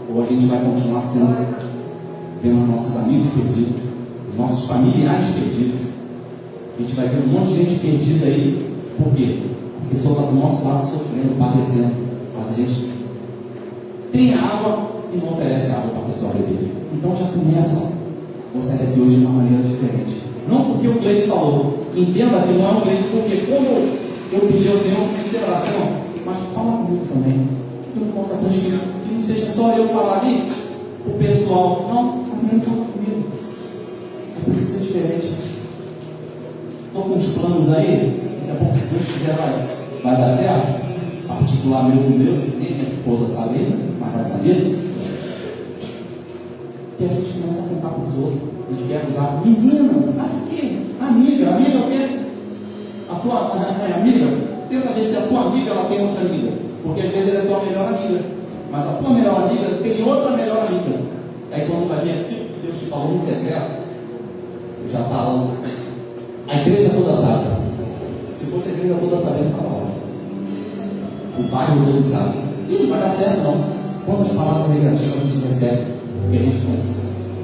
ou a gente vai continuar vendo nossos amigos perdidos, nossos familiares perdidos. A gente vai ver um monte de gente perdida aí. Por quê? A pessoa está do nosso lado sofrendo, padecendo, mas a gente tem água e não oferece água para a pessoa beber. Então já começa você daqui hoje de uma maneira diferente. Não porque o Cleide falou, entenda que não é o Cleide, porque como eu pedi ao Senhor comecei a oração, mas fala comigo também, que eu não possa transferir, que não seja só eu falar ali, o pessoal, não, mas não fala comigo. Eu preciso ser diferente. Estou com uns planos aí, daqui a pouco, se Deus quiser, vai dar certo. Particular meu com Deus, nem minha esposa sabe, mas vai saber. Que a gente começa a contar para os outros. A gente quer usar menina, aqui, amiga o quê? A tua amiga, tenta ver se a tua amiga ela tem outra amiga. Porque às vezes ela é tua melhor amiga. Mas a tua melhor amiga tem outra melhor amiga. Aí quando vai ver aquilo que Deus te falou no secreto, já está lá. A igreja toda sabe. Se fosse a igreja toda sabendo, estava lá. O bairro todo sabe. E não vai dar certo não. Quantas palavras negativas a gente recebe? Que a gente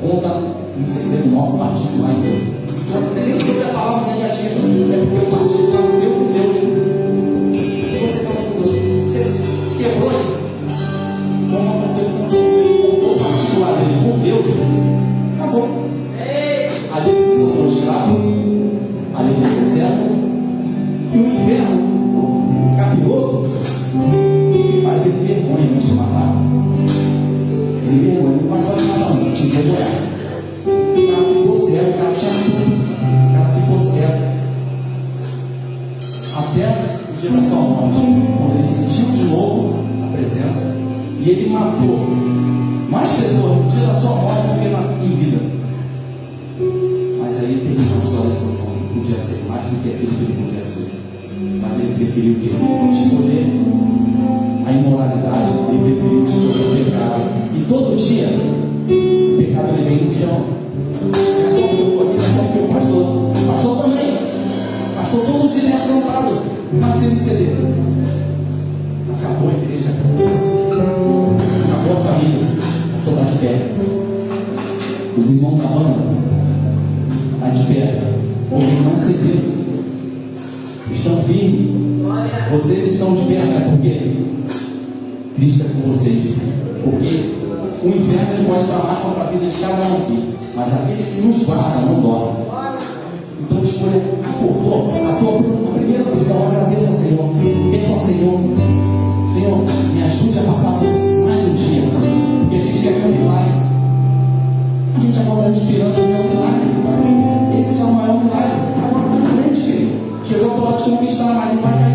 conta um segredo nosso particular em Deus. Não tem nem sobre a palavra negativa, é porque o particular seu com Deus. E você está com Deus. Você quebrou ele. Como aconteceu com o Senhor, ele contou o particular dele com Deus. Acabou. Ali ele se tornou escravo. Ali ele ficou cego. E o inferno, o capiroto, ele faz ele vergonha, não se matar. Ele vergonha, não faz só de nada, não, te envergonhar. O cara ficou cego, o cara tinha tudo. O cara ficou cego. Até o dia da sua morte, quando ele sentiu de novo a presença, e ele matou mais pessoas no dia da sua morte do que em vida. Mas aí ele teve uma história de sanção que podia ser mais do que aquilo que ele podia ser. Mas ele preferiu o quê? Escolher a imoralidade, ele preferiu escolher o pecado. E todo dia, o pecado ele vem no chão. Não é só porque eu estou aqui, não é só porque o pastor também. O pastor todo dia é afrontado na CNCD. Acabou a igreja, acabou a família, o pastor está de pé. Os irmãos da banda estão de pé, porque não cederam. Estão firmes. Vocês estão de pé, sabe por quê? Cristo é com vocês. Porque o inferno ele pode tramar contra a vida de cada um aqui, mas aquele que nos guarda não dorme. Então escolha, acordou, a tua primeira opção, agradeça ao Senhor. Peça ao Senhor, Senhor, me ajude a passar mais um dia, porque a gente quer ver um milagre. A gente agora está esperando ver um milagre. Esse é o maior milagre. Agora vai em frente, filho. Chegou a hora de conquistar, mas não vai cair.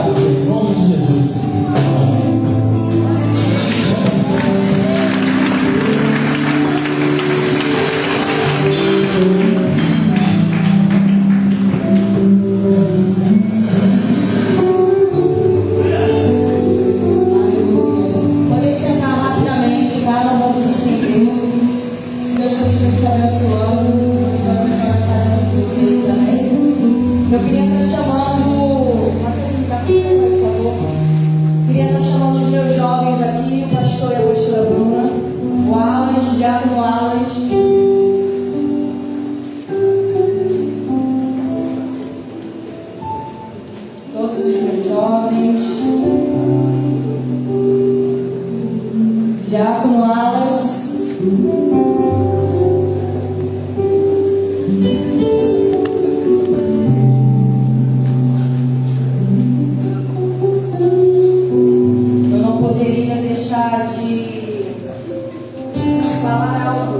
obrigado, Senhor, em nome de Jesus. Amém. Podem sentar rapidamente, tá? Não vamos estender. Deus continue te abençoando. Continue abençoando a casa de vocês, amém? Eu queria estar chamando. Mateus, me dá para por favor. Queria estar chamando os meus jovens aqui, o pastor e a pastora Bruna, o Alas, Diácono Alas. Todos os meus jovens. Diácono Alas. Eu não poderia deixar de falar algo.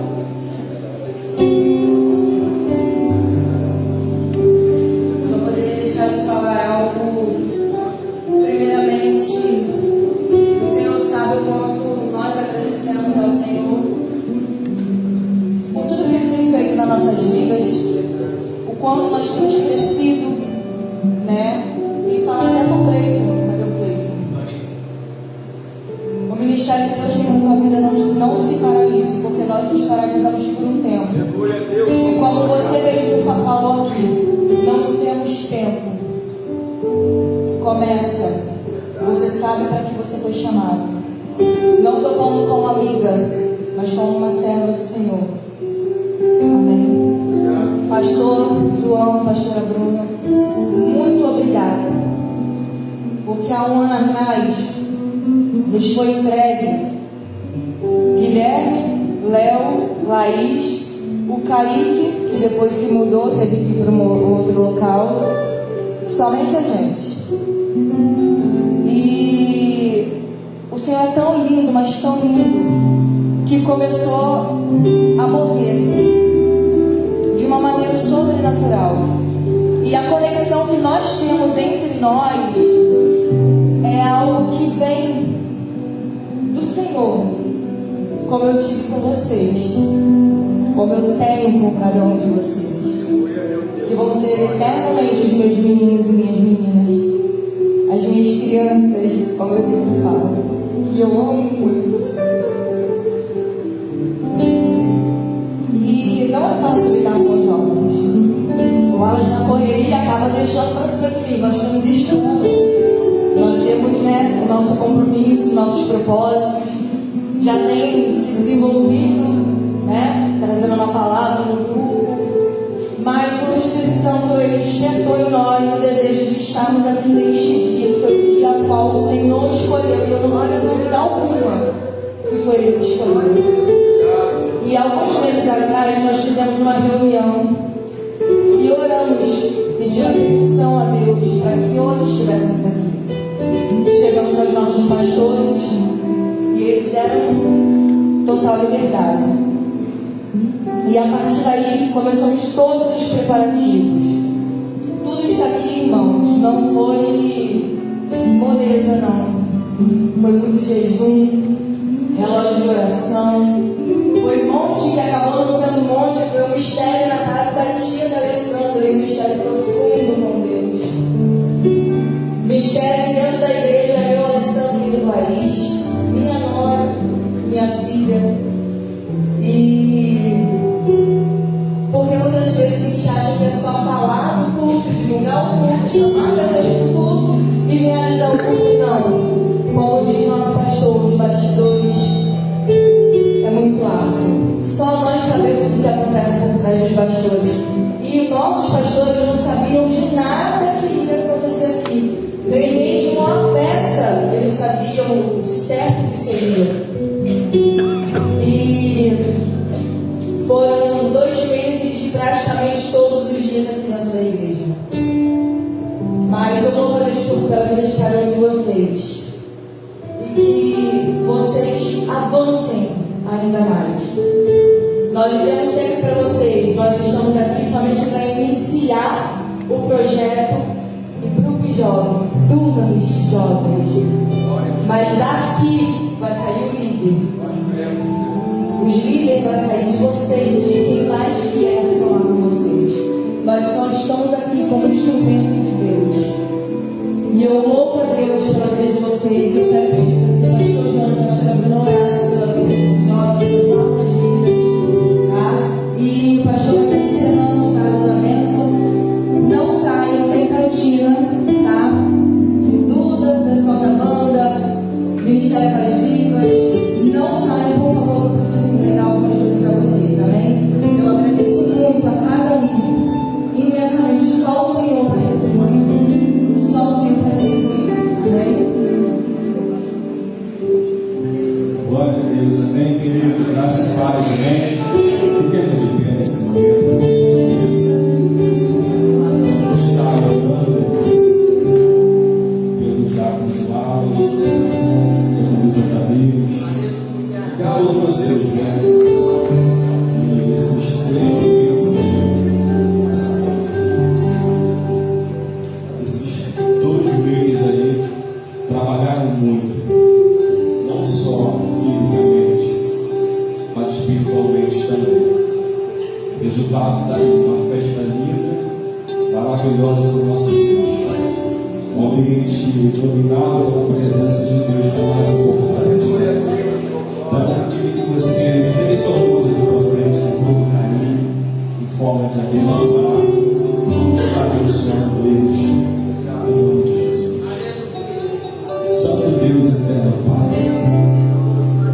Eu não poderia deixar de falar algo. Primeiramente, o Senhor sabe o quanto nós agradecemos ao Senhor por tudo que Ele tem feito nas nossas vidas, o quanto nós temos crescido, né? E falar até para o Cleiton. Cadê o Cleiton? O ministério que Deus tem na tua vida não se paralise, porque nós nos paralisamos por um tempo. Glória a Deus. E como você mesmo falou aqui, não temos tempo. Começa. Você sabe para que você foi chamado. Não estou falando como amiga, mas como uma serva do Senhor. Amém. Pastor João, pastora Bruna, muito obrigada. Porque há um ano atrás nos foi entregue Guilherme, Léo, Laís, o Kaique, que depois se mudou, teve que ir para um outro local. Somente a gente. E o Senhor é tão lindo, mas tão lindo, que começou a mover de uma maneira sobrenatural. E a conexão que nós temos entre nós é algo que vem do Senhor, como eu tive com vocês, como eu tenho com cada um de vocês, que vão ser eternamente os meus meninos e minhas meninas, as minhas crianças, como eu sempre falo, que eu amo muito. E não é fácil lidar com os jovens. O Alas na correria acaba deixando para cima de mim. Nós temos estudo, nós temos, né, o nosso compromisso, nossos propósitos. Já tem se desenvolvido, né, trazendo uma palavra no grupo. Mas o Espírito Santo, ele despertou em nós o desejo de estarmos aqui neste dia, que foi o dia ao qual o Senhor escolheu. E eu não olho dúvida alguma que foi Ele que escolheu. E alguns meses atrás nós fizemos uma reunião e oramos, pedindo atenção a Deus para que hoje estivéssemos aqui. Chegamos aos nossos pastores e eles deram total liberdade. E a partir daí começamos todos os preparativos. Tudo isso aqui, irmãos, não foi moleza, não. Foi muito jejum, relógio de oração. Foi monte que acabou não sendo monte, foi um mistério na casa da tia da Alessandra, um mistério profundo com Deus. Mistério que dentro da igreja eu, Alessandra e o Laís, minha nora, minha filha. E porque muitas vezes a gente acha que é só falar do culto, divulgar o culto, chamar pessoas para o culto e realizar o culto. Não. Como diz nosso pastor, os bastidores é muito largo. Só nós sabemos o que acontece por trás dos bastidores. E os nossos pastores não sabiam de nada que ia acontecer aqui. Nem mesmo uma peça eles sabiam de certo que seria. E foram 2 meses de praticamente todos os dias aqui dentro da igreja. Mas eu louvo a Deus pela vida de cada um de vocês. E que vocês avancem ainda mais. Nós dizemos sempre para vocês, nós estamos aqui somente para iniciar o projeto e grupo jovem. Dunamis jovens. Mas daqui vai sair o líder. Os líderes vão sair de vocês, de quem mais quer somar com vocês. Nós só estamos aqui como instrumento de Deus. E eu louvo a Deus pela vida de vocês. Eu quero pedir para o pastor João e a pastora Bruna orassem pela vida dos nossos, das nossas vidas. Tá? E o pastor vai estar encerrando, tá? Dando a bênção. Não saiam, tem cantina, tá? Duda, pessoal da banda, Ministério das Vivas. Não saiam, por favor, eu preciso entregar algumas coisas a vocês, amém? Eu agradeço muito a cada um. Imensamente, só o Senhor vai retribuir. Só o Senhor vai retribuir, amém? Glória a Deus, amém, querido? Graça e paz, amém? Fiquemos de pé nesse momento. Está orando pelo Diácono Laos, pelos amigos. Cada um de vocês, né? E esses 3 meses, esses 2 meses aí, trabalharam muito, não só fisicamente, mas espiritualmente também. Resultado daí, uma festa linda, maravilhosa para o nosso Deus. Um ambiente dominado pela presença de Deus, que é o mais importante. Então, eu queria que vocês deem sua voz aqui para frente, com todo carinho, em forma de abençoar, estar abençoando eles, em nome de Jesus. Santo Deus eterno, Pai,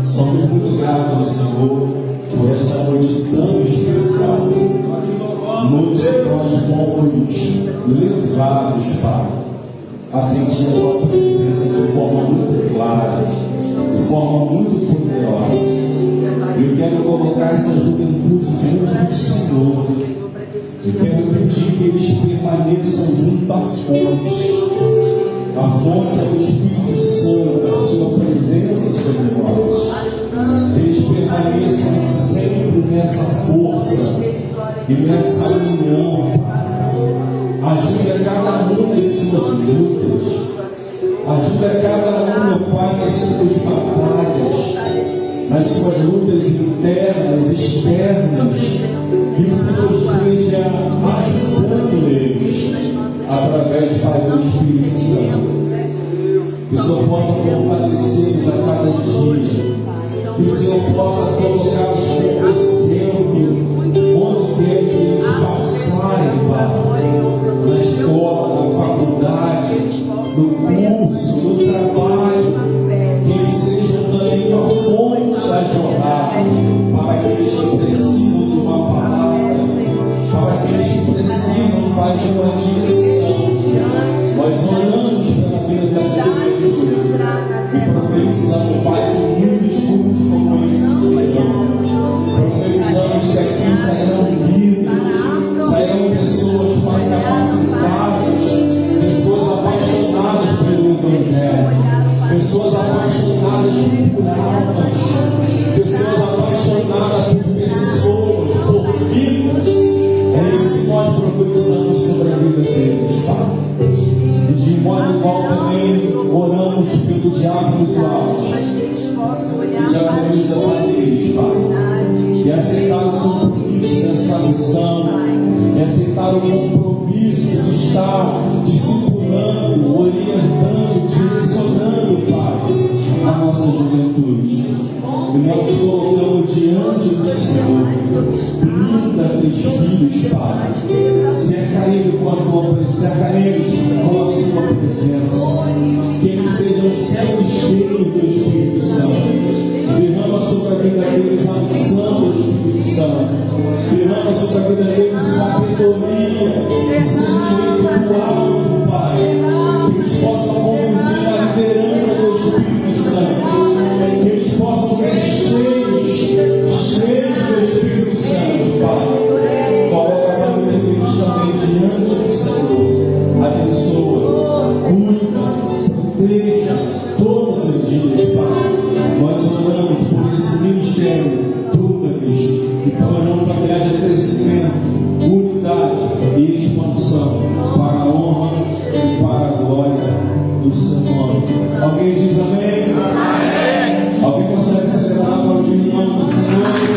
somos muito gratos ao Senhor por essa noite tão especial, noite que nós fomos levados, Pai, a sentir a Tua presença de forma muito clara, de forma muito poderosa. Eu quero colocar essa juventude diante do Senhor. Eu quero pedir que eles permaneçam junto à fonte. A fonte é o Espírito Santo, a sua presença sobre nós. Que eles permaneçam sempre nessa força e nessa união, Pai. Ajude a cada um nas suas lutas. Ajuda cada um, meu Pai, nas suas batalhas, nas suas lutas internas, externas, que o Senhor esteja ajudando eles, através, Pai, do Espírito Santo. Que o Senhor possa fortalecê-los a cada dia, que o Senhor possa colocá-los como exemplo, onde quer que eles passarem, Pai, na escola, na faculdade, no curso, no trabalho, que eles sejam também uma fonte a jorrar para aqueles que precisam de uma palavra, para aqueles que precisam, Pai, de uma direção. Nós oramos pela vida dessa juventude e profetizamos, Pai, que muitos cultos como esse virão. Profetizamos que aqui sairão líderes, sairão pessoas, Pai, capacitadas, pessoas apaixonadas pelo Evangelho, pessoas apaixonadas por almas, pessoas apaixonadas por pessoas, por vidas. É isso que nós profetizamos sobre a vida deles, Pai. E de modo igual também oramos pelo Diácono Laos e Diaconisa Vanessa, Pai, que aceitaram o compromisso dessa missão, que aceitaram o compromisso de estar discipulando, orientando, direcionando, Pai, a nossa juventude. E nós colocamos diante do Senhor. Brinda teus filhos, Pai. Cerca eles com a tua presença, cerca eles com a sua presença. Que eles sejam sempre cheios do Espírito Santo. Derrama sobre a vida deles a unção do Espírito Santo. Derrama sobre a vida deles sabedoria, discernimento do alto, Pai. Que eles possam conduzir a liderança do Espírito Santo. Que eles possam ser cheios do Espírito Santo, Pai. Coloca a família deles também diante do Senhor. Abençoa, cuida, proteja todos os dias, Pai. Nós oramos por esse ministério, Dunamis, e oramos para que haja crescimento, unidade e expansão para a honra nome. Alguém diz amém? Amém. Alguém consegue celebrar para o nome do Senhor? Amém.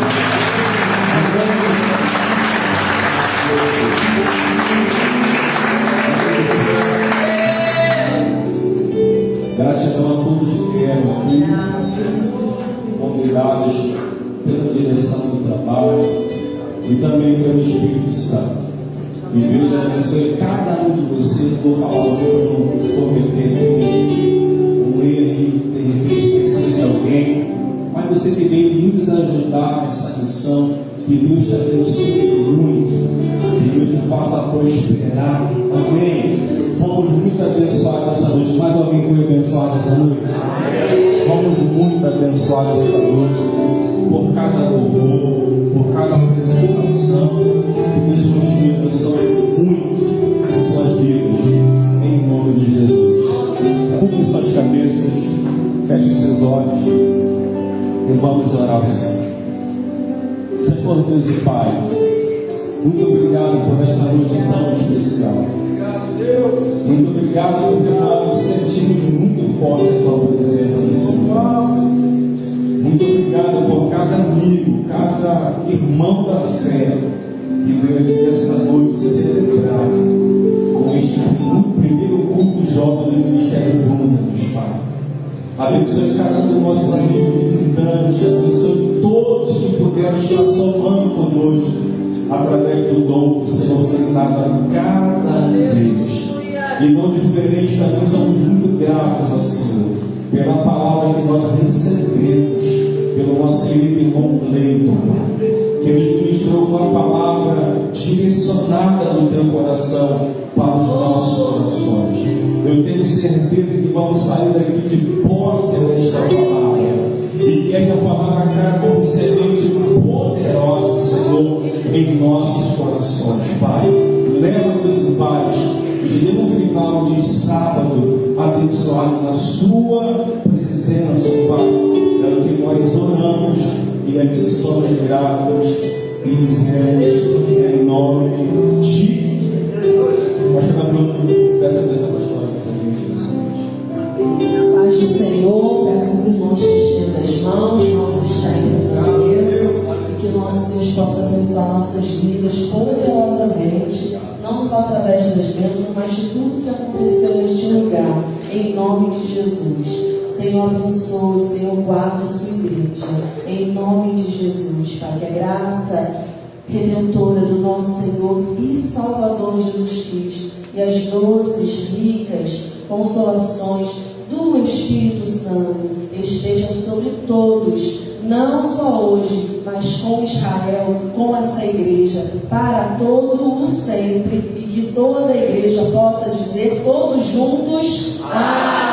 Gratidão a todos que vieram aqui, convidados pela direção do trabalho e também pelo Espírito Santo. E Deus abençoe cada um de vocês. Vou falar para não cometer um erro e de repente esquecer de alguém, mas você que veio nos ajudar nessa missão, que Deus te abençoe muito, que Deus te faça prosperar. Amém. Fomos muito abençoados essa noite. Mais alguém foi abençoado essa noite? Fomos muito abençoados essa noite por cada louvor, por cada apresentação. Que Deus continue abençoando muito as suas vidas, em nome de Jesus. Curvem suas cabeças, feche seus olhos e vamos orar ao Senhor. Senhor Deus e Pai, muito obrigado por essa noite tão especial. Muito obrigado porque nós sentimos muito forte a Tua presença nesse lugar. Muito obrigado por cada amigo, cada irmão da fé que veio aqui essa noite celebrar com este primeiro culto jovem do Ministério Dunamis, Pai. Abençoe cada um dos nossos amigos visitantes, abençoe todos que puderam estar somando conosco através do dom que o Senhor tem dado a cada deles. E não diferente, também somos muito gratos ao Senhor pela palavra que nós recebemos pelo nosso querido irmão Cleiton, que nos ministrou uma palavra direcionada no teu coração para os nossos corações. Eu tenho certeza que vamos sair daqui de posse desta palavra, e que esta palavra caia como semente poderosa, Senhor, em nossos corações. Pai, leva-nos em paz, nos dê um final de sábado abençoado na sua presença, Pai. É o que nós oramos e a ti somos gratos e dizemos em nome de Pastor Bruno, peça a bênção apostólica para a gente nessa noite. Paz do Senhor, peço aos irmãos que estendam as mãos, vamos estar indo para a bênção, e que o nosso Deus possa abençoar nossas vidas poderosamente, não só através das bênçãos, mas de tudo que aconteceu neste lugar, em nome de Jesus. Senhor, abençoe, Senhor, guarde a sua igreja, em nome de Jesus, Pai, que a graça redentora do nosso Senhor e Salvador Jesus Cristo e as doces, ricas consolações do Espírito Santo esteja sobre todos, não só hoje, mas com Israel, com essa igreja, para todo o sempre, e que toda a igreja possa dizer todos juntos, amém.